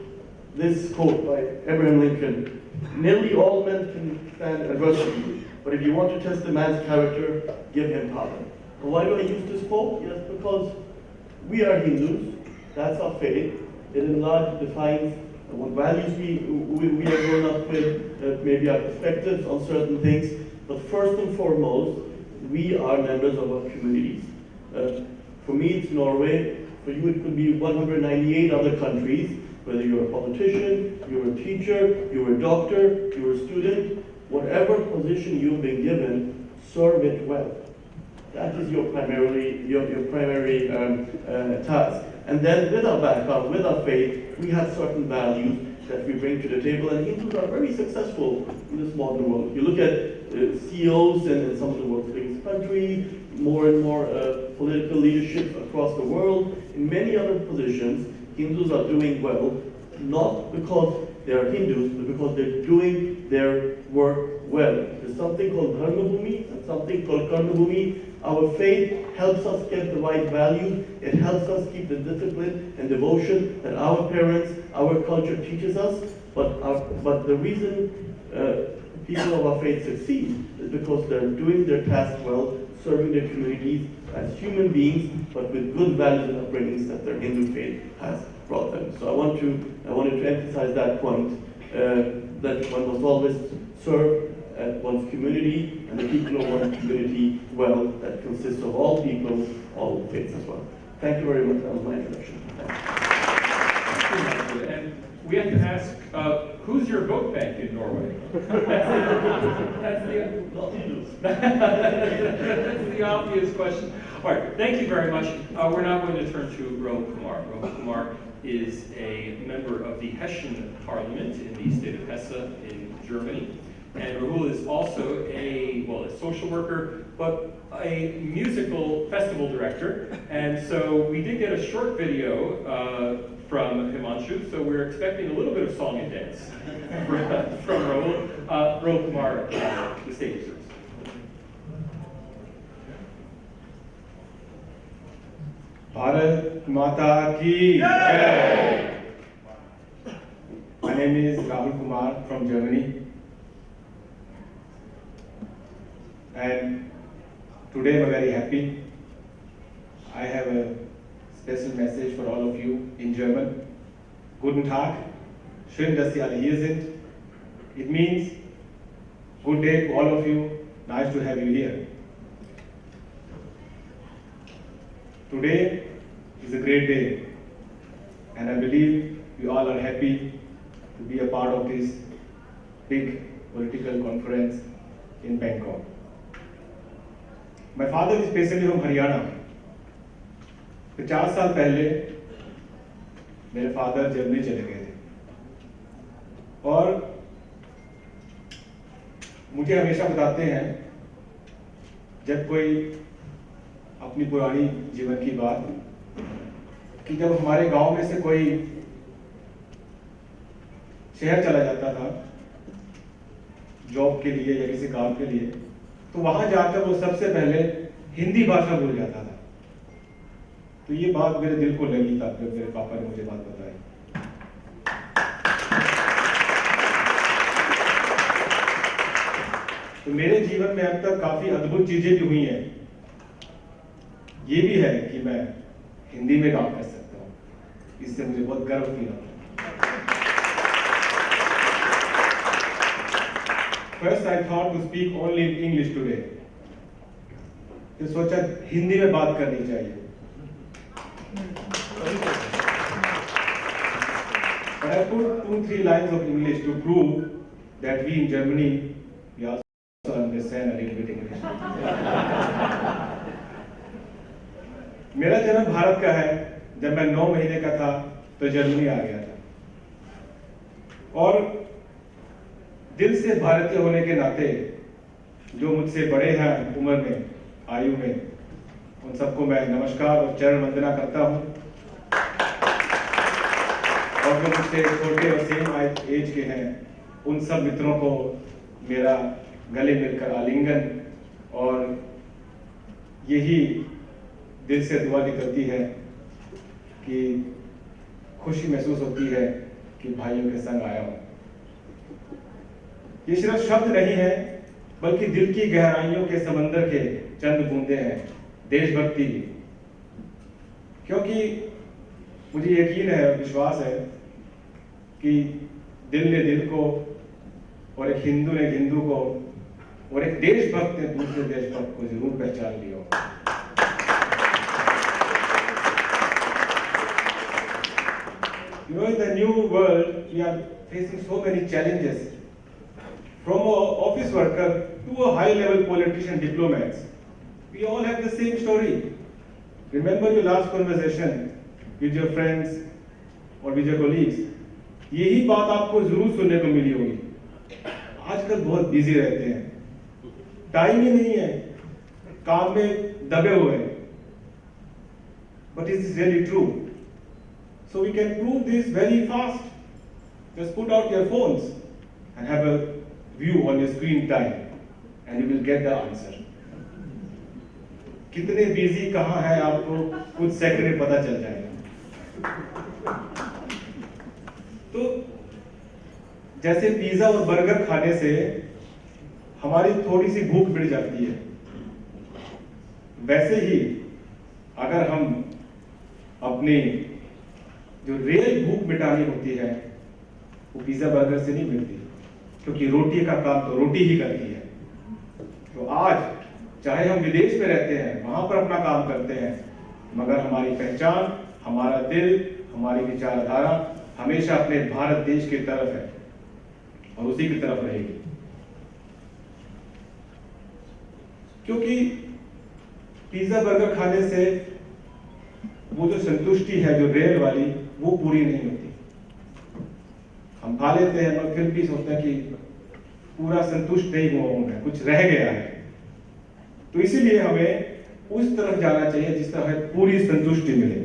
F: this quote by Abraham Lincoln. Nearly all men can stand adversity, but if you want to test a man's character, give him power. And why do I use this quote? Yes, because we are Hindus. That's our faith. It in large defines what values we are grown up with, maybe our perspectives on certain things. But first and foremost, we are members of our communities. For me, it's Norway. For you, it could be 198 other countries. Whether you're a politician, you're a teacher, you're a doctor, you're a student, whatever position you've been given, serve it well. That is your primary task. And then with our background, with our faith, we have certain values that we bring to the table, and Hindus are very successful in this modern world. You look at CEOs in some of the world's biggest countries, more and more political leadership across the world. In many other positions, Hindus are doing well, not because they are Hindus, but because they're doing their work well. There's something called Dharmabhumi and something called Karmabhumi. Our faith helps us get the right values. It helps us keep the discipline and devotion that our parents, our culture teaches us. But the reason people of our faith succeed is because they're doing their task well, serving their communities as human beings, but with good values and upbringings that their Hindu faith has brought them. So I wanted to emphasize that point, that one must always serve one's community and the people of one's community well, that consists of all people, all faiths as well. Thank you very much. That was my introduction.
E: And we have to ask, who's your vote bank in Norway? That's the obvious question. All right, thank you very much. We're now going to turn to Rahul Kumar. Rahul Kumar is a member of the Hessian Parliament in the state of Hesse in Germany. And Rahul is also a social worker, but a musical festival director. And so we did get a short video from Himanshu, so we're expecting a little bit of song and dance from Rahul. Rahul Kumar, the stage is yours.
G: Bharat Mata Ki Jai! My name is Rahul Kumar from Germany. And today I'm very happy. I have a special message for all of you in German. Guten Tag. Schön, dass Sie alle hier sind. It means good day to all of you. Nice to have you here. Today is a great day, and I believe we all are happy to be a part of this big political conference in Bangkok. My father is basically from Haryana. 50 साल पहले मेरे father Germany चले गए थे और मुझे हमेशा बताते हैं जब कोई अपनी पुरानी जीवन की बात कि जब हमारे गांव में से कोई शहर चला जाता था जॉब के लिए या किसी काम के लिए तो वहां जाकर वो सबसे पहले हिंदी भाषा भूल जाता था। तो ये बात मेरे दिल को लगी था जब मेरे पापा ने मुझे बात बताई। तो मेरे जीवन में अब तक काफी अद्भुत चीजें भी हुई हैं। ये भी है कि मैं हिंदी में काम कर सकता हूँ, इससे मुझे बहुत गर्व फील होता है। First I thought to speak only in English today. फिर सोचा हिंदी में बात करनी चाहिए। But I put 2-3 lines of English to prove that we in Germany we also understand a little bit English. मेरा जन्म भारत का है। जब मैं 9 महीने का था तो जर्मनी आ गया था, और दिल से भारतीय होने के नाते जो मुझसे बड़े हैं उम्र में, आयु में, उन सबको मैं नमस्कार और चरण वंदना करता हूं, और जो मुझसे छोटे और सेम एज के हैं उन सब मित्रों को मेरा गले मिलकर आलिंगन और यही दिल से दुआ निकलती है कि खुशी महसूस होती है कि भाइयों के संग आया हूं। ये सिर्फ शब्द नहीं है बल्कि दिल की गहराइयों के समंदर के चंद बूंदे हैं देशभक्ति की, क्योंकि मुझे यकीन है और विश्वास है कि दिल ने दिल को और एक हिंदू ने हिंदू को और एक देशभक्त ने दूसरे देशभक्त को जरूर पहचान लिया होगा। You know, in the new world, we are facing so many challenges. From an office worker to a high-level politician, diplomats, we all have the same story. Remember your last conversation with your friends or with your colleagues. यही बात आपको जरूर सुनने को मिली होगी। आजकल बहुत busy रहते हैं, टाइम ही नहीं है, काम में दबे हुए हैं। But is this really true? So we can prove this very fast. Just put out your phones and have a view on your screen time and you will get the answer. कितने busy कहाँ है आपको कुछ second में पता चल जाएगा। तो जैसे पिज्जा और बर्गर खाने से हमारी थोड़ी सी भूख मिट जाती है, वैसे ही अगर हम अपनी जो रियल भूख मिटानी होती है वो पिज्जा बर्गर से नहीं मिलती, क्योंकि रोटी का काम तो रोटी ही करती है। तो आज चाहे हम विदेश में रहते हैं, वहां पर अपना काम करते हैं, मगर हमारी पहचान, हमारा दिल, हमारी विचारधारा हमेशा अपने भारत देश की तरफ है और उसी की तरफ रहेगी। क्योंकि पिज्जा बर्गर खाने से वो जो संतुष्टि है जो रियल वाली वो पूरी नहीं होती। हम खा लेते हैं और फिर भी सोचते हैं कि पूरा संतुष्ट नहीं हुआ हूं मैं, कुछ रह गया है। तो इसीलिए हमें उस तरफ जाना चाहिए जिस तरह पूरी संतुष्टि मिले।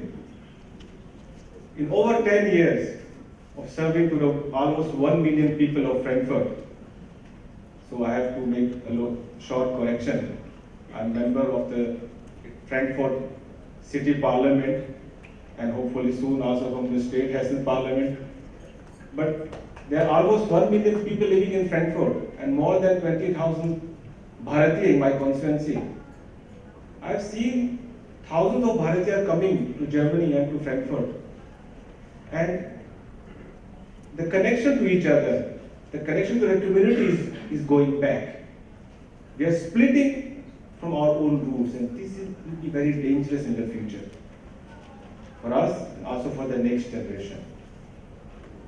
G: In over 10 years of serving to the almost 1 million people of Frankfurt, so I have to make a short correction. I'm member of the Frankfurt City Parliament and hopefully soon also from the State Hessen Parliament. But there are almost 1 million people living in Frankfurt and more than 20,000 Bharatiya in my constituency. I've seen thousands of Bharatiya coming to Germany and to Frankfurt. And the connection to each other, the connection to the communities is going back. We are splitting from our own roots, and this will be very dangerous in the future for us and also for the next generation.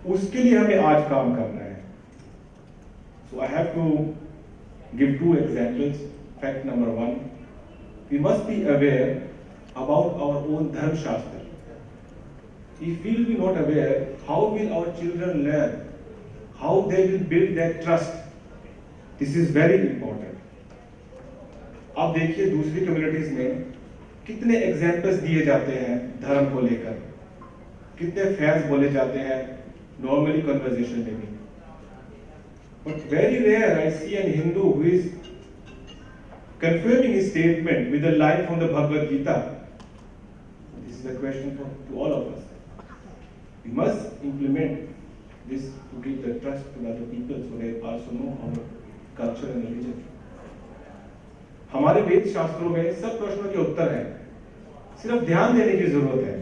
G: उसके लिए हमें आज काम करना है. So I have to give 2 examples. Fact number 1, we must be aware about our own Dharma Shastra. If we will be not aware, how will our children learn? How they will build their trust? This is very important. आप देखिए दूसरी communities में कितने examples दिए जाते हैं धर्म को लेकर, कितने फैज बोले जाते हैं नॉर्मली कन्वर्सेशन में भी। But very rare I see an Hindu who is confirming his statement with a line from the Bhagavad Gita. This is a question to all of us. We must implement this to give the trust to other people so they also know our culture and religion. हमारे वेद शास्त्रों में सब प्रश्नों के उत्तर हैं, सिर्फ ध्यान देने की जरूरत है।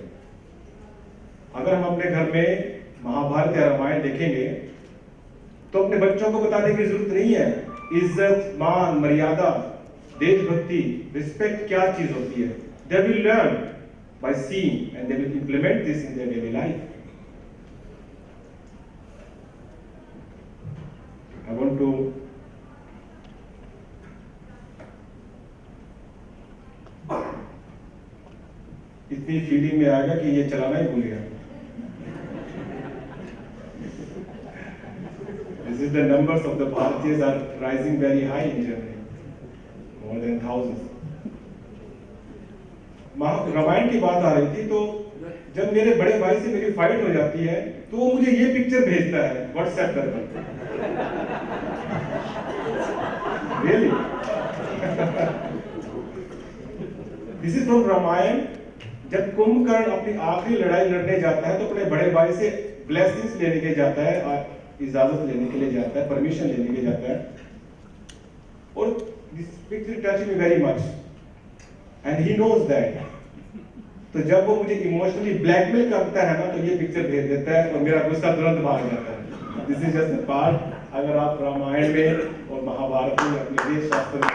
G: अगर हम अपने घर में महाभारत या रामायण देखेंगे तो अपने बच्चों को बताने की जरूरत नहीं है इज्जत, मान, मर्यादा, देशभक्ति, रिस्पेक्ट क्या चीज होती है। They will learn by seeing and they will implement this in their daily life. I want to इतनी फीलिंग में आ गया कि ये चलाना ही भूल गया। This is the numbers of the Bharatiyas are rising very high in Germany, more than thousands. Ramayan की बात आ रही थी तो जब मेरे बड़े भाई से मेरी फाइट हो जाती है तो वो मुझे ये पिक्चर भेजता है व्हाट्सएप पर। Really? This is from Ramayan. जब कुंभकर्ण अपनी आखिरी लड़ाई लड़ने जाता है तो अपने बड़े भाई से ब्लेसिंग्स लेने के जाता है, इजाजत लेने के लिए जाता है, परमिशन लेने के लिए जाता है। और this picture touch me very much and he knows that. तो जब वो मुझे इमोशनली ब्लैकमेल करता है ना तो ये पिक्चर भेज देता है और मेरा गुस्सा तुरंत भाग जाता है। This is just a part. अगर आप रामायण में और महाभारत में अपने देश शास्त्र में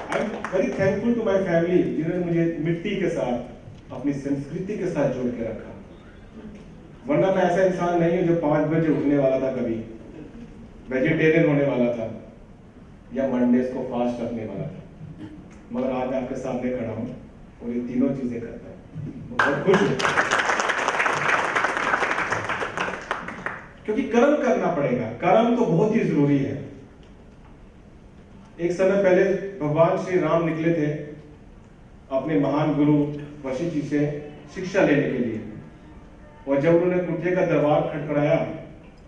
G: I am very thankful to my family जिन्होंने मुझे मिट्टी के साथ, अपनी संस्कृति के साथ जोड़ के रखा। वरना मैं ऐसा इंसान नहीं हूं जो 5 बजे उठने वाला था, कभी वेजिटेरियन होने वाला था या मंडेज को फास्ट रखने वाला था। मगर आज आपके सामने खड़ा हूं और ये तीनों चीजें करता हूं। बहुत खुश हूं क्योंकि कर्म करना पड़ेगा। कर्म तो बहुत ही जरूरी है। एक समय पहले भगवान श्री राम निकले थे अपने महान गुरु वशिष्ठ जी से शिक्षा लेने के लिए, और जब उन्होंने कुटिया का दरबार खटखटाया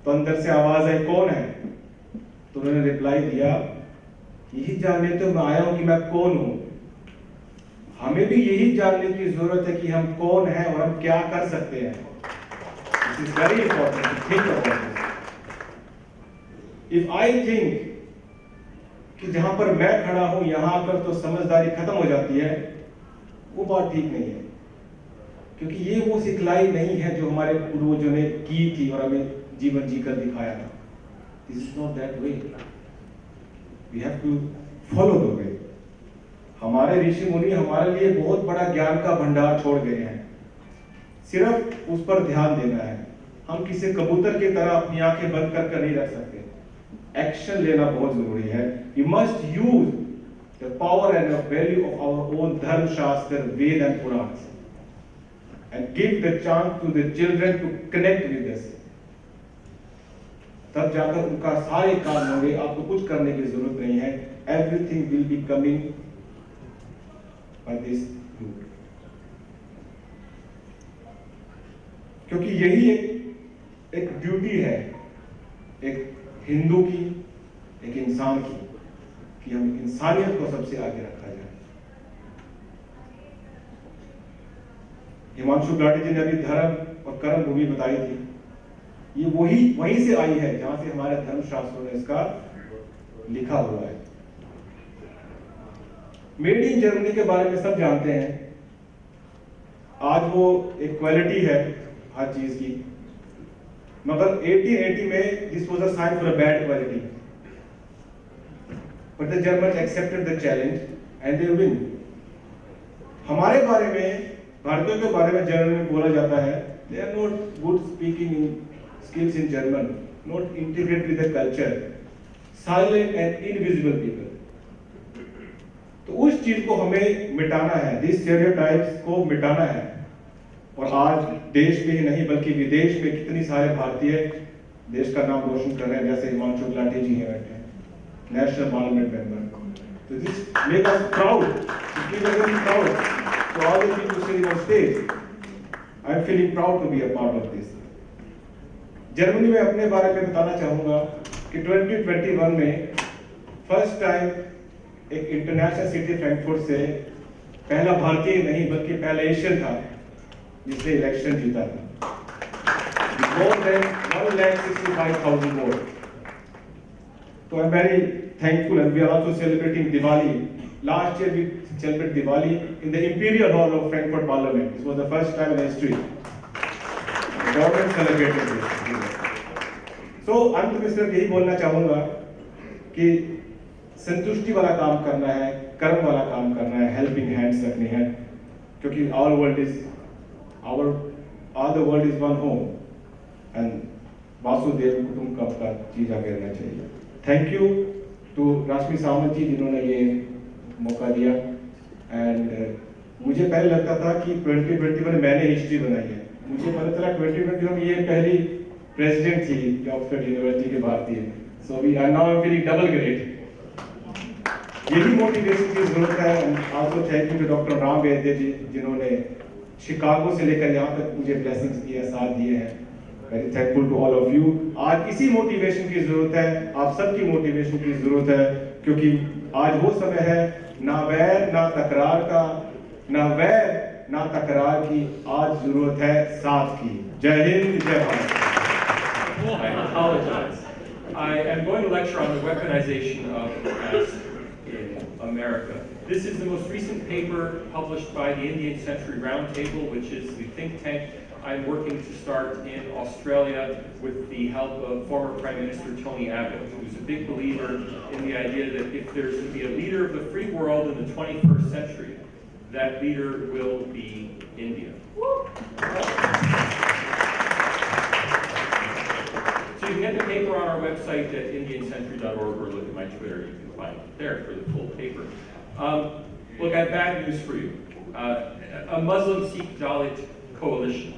G: तो अंदर से आवाज आई, कौन है? तो उन्होंने रिप्लाई दिया, यही जानने तो मैं आया हूं कि मैं कौन हूं। हमें भी यही जानने की जरूरत है कि हम कौन हैं और हम क्या कर सकते हैं। This is very important to think about this. If I think कि जहां पर मैं खड़ा हूं यहां आकर तो समझदारी खत्म हो जाती है, वो बात ठीक नहीं है। क्योंकि ये वो सिखलाई नहीं है जो हमारे पूर्वजों ने की थी और हमें जीवन जीकर दिखाया था। This is not that way. We have to follow the way. हमारे ऋषि मुनि हमारे लिए बहुत बड़ा ज्ञान का भंडार छोड़ गए हैं, सिर्फ उस पर ध्यान देना है। हम किसी कबूतर की तरह अपनी आंखें बंद कर नहीं रख सकते। एक्शन लेना बहुत जरूरी है। We must use the power and value of our own dharma shastra, Veda and Purana and give the chance to the children to connect with us. तब जाकर उनका सारे काम होंगे। आपको कुछ करने की जरूरत नहीं है। Everything will be coming by this route. क्योंकि यही एक ड्यूटी है एक हिंदू की, एक इंसान की, कि हम इंसानियत को सबसे आगे रखा जाए। हिमांशु गुलाटी जी ने अभी धर्म और कर्म भूमि बताई थी। ये वहीं से आई है जहां से हमारे धर्म शास्त्रों ने इसका लिखा हुआ है। मेड इन जर्मनी के बारे में सब जानते हैं। आज वो एक क्वालिटी है हर चीज की, मगर 1880 में this was a sign for a bad quality, but the German accepted the challenge and they win. हमारे बारे में, भारतीयों के बारे में जर्मन में बोला जाता है, they are not good speaking in skills in German, not integrate with the culture, silent and invisible people. तो उस चीज को हमें मिटाना है, दिस स्टेरियोटाइप्स को मिटाना है। और आज देश में ही नहीं बल्कि विदेश में कितनी सारे भारतीय देश का नाम रोशन कर रहे हैं, जैसे हिमांशु गुलाटी जी हैं बैठे, नेशनल पार्लियामेंट मेंबर। तो this make us proud, it make us proud to all the people sitting on stage. I am feeling proud to be a part of this. Germany में अपने बारे में बताना चाहूंगा कि 2021 में फर्स्ट टाइम एक इंटरनेशनल सिटी फ्रैंकफर्ट से पहला भारतीय नहीं बल्कि पहला एशियन था जिसने इलेक्शन जीता था। More than 1,65,000 votes. So I am very thankful and we are also celebrating Diwali. Last year we celebrate Diwali in the Imperial Hall of Frankfurt Parliament. This was the first time in history. The government celebrated this. So, अंत में सिर्फ यही बोलना चाहूँगा कि संतुष्टि वाला काम करना है, कर्म वाला काम करना है, helping hands रखनी है, क्योंकि our world is one home, and Vasudev कुटुंबकम का चीज आगे रहना चाहिए. Thank you to राशि सावंत जी जिन्होंने ये मौका दिया. एंड मुझे पहले लगता था कि 2020 में मैंने हिस्ट्री बनाई है. मुझे पता चला 2020 में ये पहली प्रेसिडेंट थी ऑक्सफोर्ड यूनिवर्सिटी के भारतीय. So we are now feeling double great. यही मोटिवेशन की जरूरत है. आपको thank you to doctor Ram Vaidya ji जिन्होंने शिकागो से लेकर यहाँ तक मुझे ब्लेसिंग्स दिए, साथ दिए हैं. Very thankful to all of you. आज इसी मोटिवेशन की जरूरत है, आप सबकी मोटिवेशन की जरूरत है, क्योंकि आज वो समय है ना वैर ना तकरार का, ना वैर ना तकरार की. आज जरूरत है साथ की. जय हिंद, जय Bharat.
E: I apologize. I am going to lecture on the weaponization of caste in America. This is the most recent paper published by the Indian Century Roundtable, which is the think tank I'm working to start in Australia with the help of former Prime Minister Tony Abbott, who's a big believer in the idea that if there's to be a leader of the free world in the 21st century, that leader will be India. So you can get the paper on our website at indiancentury.org or look at my Twitter. You can find it there for the full paper. Look, I have bad news for you. A Muslim Sikh Dalit coalition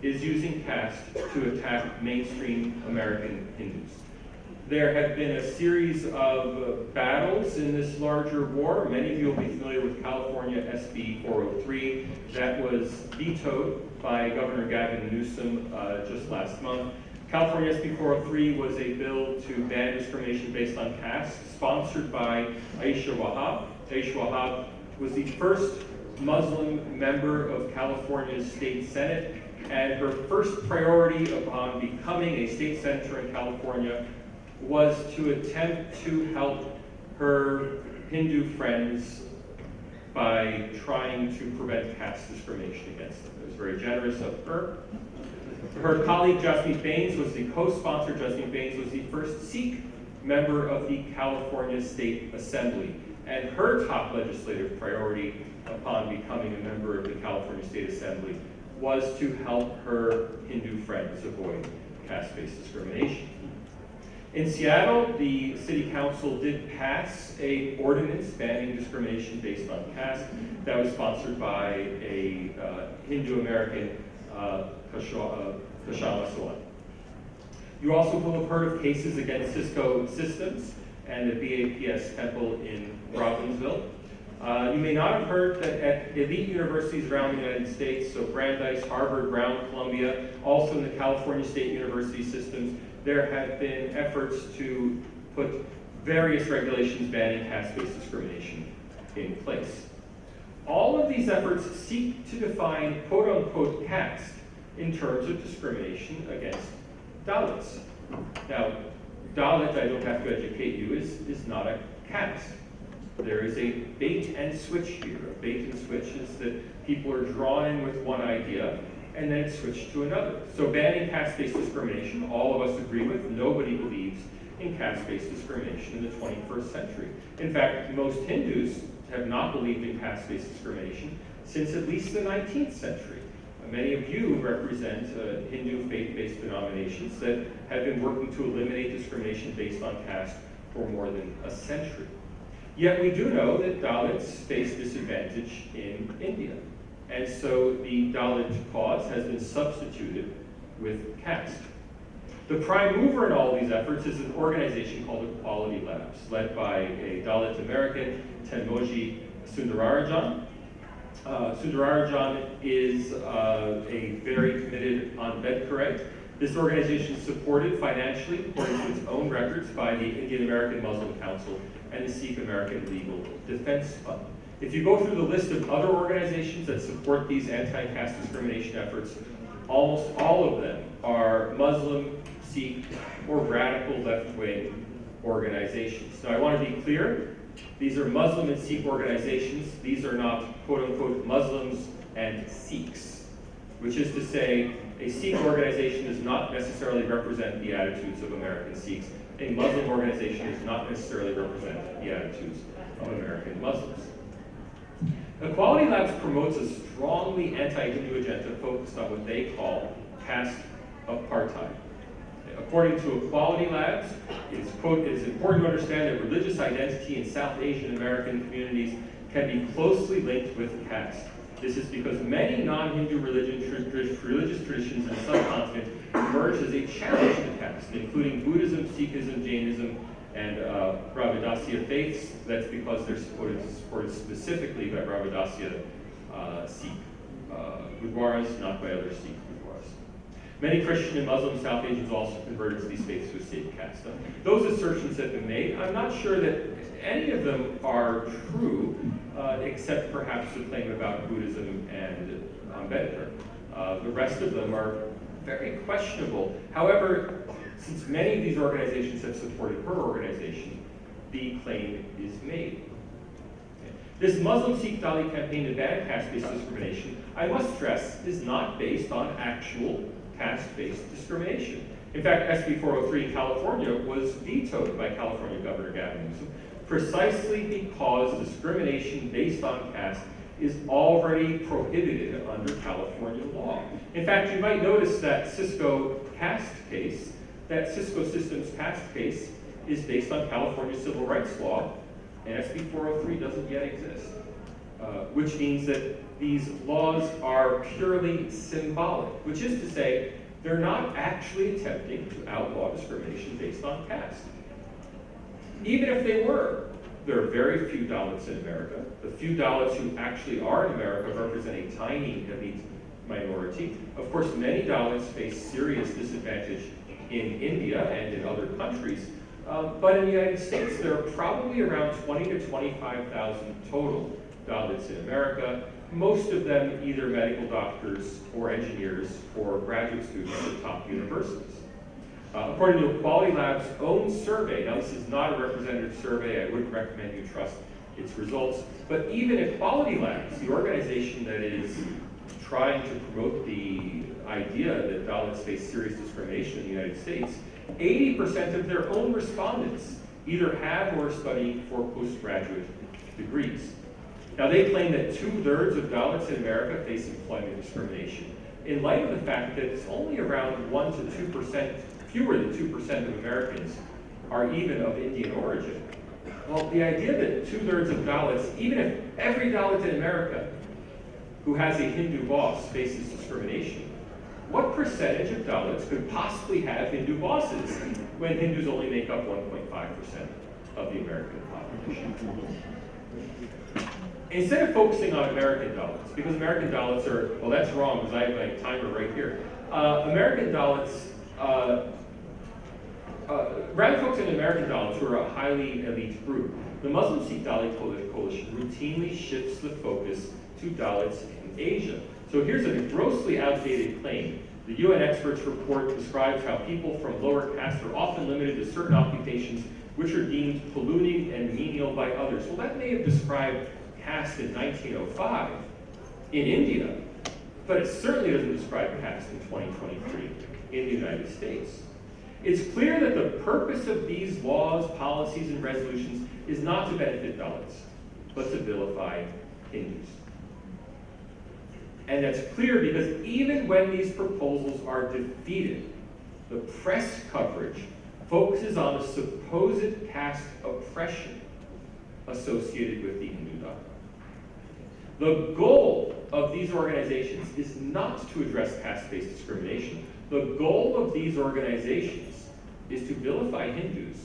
E: is using caste to attack mainstream American Hindus. There have been a series of battles in this larger war. Many of you will be familiar with California SB 403 that was vetoed by Governor Gavin Newsom just last month. California SB 403 was a bill to ban discrimination based on caste, sponsored by Aisha Wahab. Aisha Wahab was the first Muslim member of California's state senate, and her first priority upon becoming a state senator in California was to attempt to help her Hindu friends by trying to prevent caste discrimination against them. It was very generous of her. Her colleague Jasmeet Bains was the co-sponsor. Jasmeet Bains was the first Sikh member of the California State Assembly, and her top legislative priority upon becoming a member of the California State Assembly was to help her Hindu friends avoid caste-based discrimination. In Seattle, the city council did pass an ordinance banning discrimination based on caste that was sponsored by a Hindu-American, Kashama Sowan. You also will have heard of cases against Cisco Systems and the BAPS temple in Robbinsville. You may not have heard that at elite universities around the United States, so Brandeis, Harvard, Brown, Columbia, also in the California State University systems, there have been efforts to put various regulations banning caste-based discrimination in place. All of these efforts seek to define quote-unquote caste in terms of discrimination against Dalits. Now, Dalit, I don't have to educate you, is not a caste. There is a bait and switch here. A bait and switch is that people are drawn in with one idea and then it's switched to another. So banning caste-based discrimination, all of us agree with. Nobody believes in caste-based discrimination in the 21st century. In fact, most Hindus have not believed in caste-based discrimination since at least the 19th century. Many of you represent Hindu faith-based denominations that have been working to eliminate discrimination based on caste for more than a century. Yet we do know that Dalits face disadvantage in India. And so the Dalit cause has been substituted with caste. The prime mover in all these efforts is an organization called Equality Labs, led by a Dalit American, Tenmoji Sundararajan. Sundararajan is a very committed Ambedkarite. This organization is supported financially, according to its own records, by the Indian American Muslim Council and the Sikh American Legal Defense Fund. If you go through the list of other organizations that support these anti-caste discrimination efforts, almost all of them are Muslim, Sikh, or radical left-wing organizations. Now I want to be clear, These are Muslim and Sikh organizations. These are not quote-unquote Muslims and Sikhs, which is to say a Sikh organization does not necessarily represent the attitudes of American Sikhs. A Muslim organization does not necessarily represent the attitudes of American Muslims. Equality Labs promotes a strongly anti-Hindu agenda focused on what they call caste apartheid. According to Equality Labs, it's, quote, "It's important to understand that religious identity in South Asian American communities can be closely linked with caste. This is because many non-Hindu religious traditions in the subcontinent emerged as a challenge to caste, including Buddhism, Sikhism, Jainism, and Brahmadasya faiths. That's because they're supported specifically by Brahmadasya Sikh Gurdwaras, not by other Sikh Gurdwaras. Many Christian and Muslim South Asians also converted to these faiths to a state caste. Those assertions have been made. I'm not sure that any of them are true, except perhaps the claim about Buddhism and Ambedkar. The rest of them are very questionable. However, since many of these organizations have supported her organization, the claim is made. This Muslim Sikh Dalit campaign to ban caste-based discrimination, I must stress, is not based on actual caste-based discrimination. In fact, SB 403 in California was vetoed by California Governor Gavin Newsom precisely because discrimination based on caste is already prohibited under California law. In fact, you might notice that Cisco Systems caste case is based on California civil rights law, and SB 403 doesn't yet exist, which means that these laws are purely symbolic, which is to say, they're not actually attempting to outlaw discrimination based on caste. Even if they were, there are very few Dalits in America. The few Dalits who actually are in America represent a tiny elite minority. Of course, many Dalits face serious disadvantage in India and in other countries. But in the United States, there are probably around 20 to 25,000 total Dalits in America, most of them either medical doctors or engineers or graduate students at top universities. According to Equality Lab's own survey, now this is not a representative survey, I wouldn't recommend you trust its results, but even Equality Labs, the organization that is trying to promote the idea that Dalits face serious discrimination in the United States, 80% of their own respondents either have or are studying for postgraduate degrees. Now they claim that 2/3 of Dalits in America face employment discrimination, in light of the fact that it's only around 1 to 2%, fewer than 2% of Americans are even of Indian origin. Well, the idea that 2/3 of Dalits, even if every Dalit in America who has a Hindu boss faces discrimination, what percentage of Dalits could possibly have Hindu bosses when Hindus only make up 1.5% of the American population? Instead of focusing on American Dalits, because American Dalits are, well, that's wrong because I have my timer right here. American Dalits, rather than focusing on American Dalits, who are a highly elite group, the Muslim Sikh Dalit Coalition routinely shifts the focus to Dalits in Asia. So here's a grossly outdated claim. The UN experts report describes how people from lower caste are often limited to certain occupations which are deemed polluting and menial by others. Well, that may have described caste in 1905 in India, but it certainly doesn't describe caste in 2023 in the United States. It's clear that the purpose of these laws, policies, and resolutions is not to benefit Dalits, but to vilify Hindus. And that's clear because even when these proposals are defeated, the press coverage focuses on the supposed caste oppression associated with the Hindu dogma. The goal of these organizations is not to address caste-based discrimination. The goal of these organizations is to vilify Hindus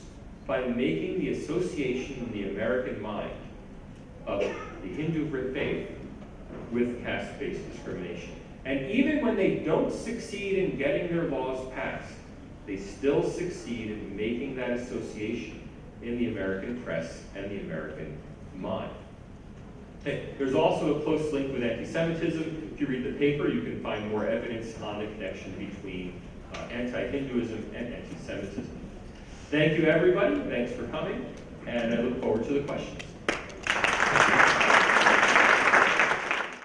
E: by making the association in the American mind of the Hindu faith with caste-based discrimination. And even when they don't succeed in getting their laws passed, they still succeed in making that association in the American press and the American mind. There's also a close link with anti-Semitism. If you read the paper, you can find more evidence on the connection between anti-Hinduism and anti-Semitism. Thank you, everybody. Thanks for coming, and I look forward to the questions.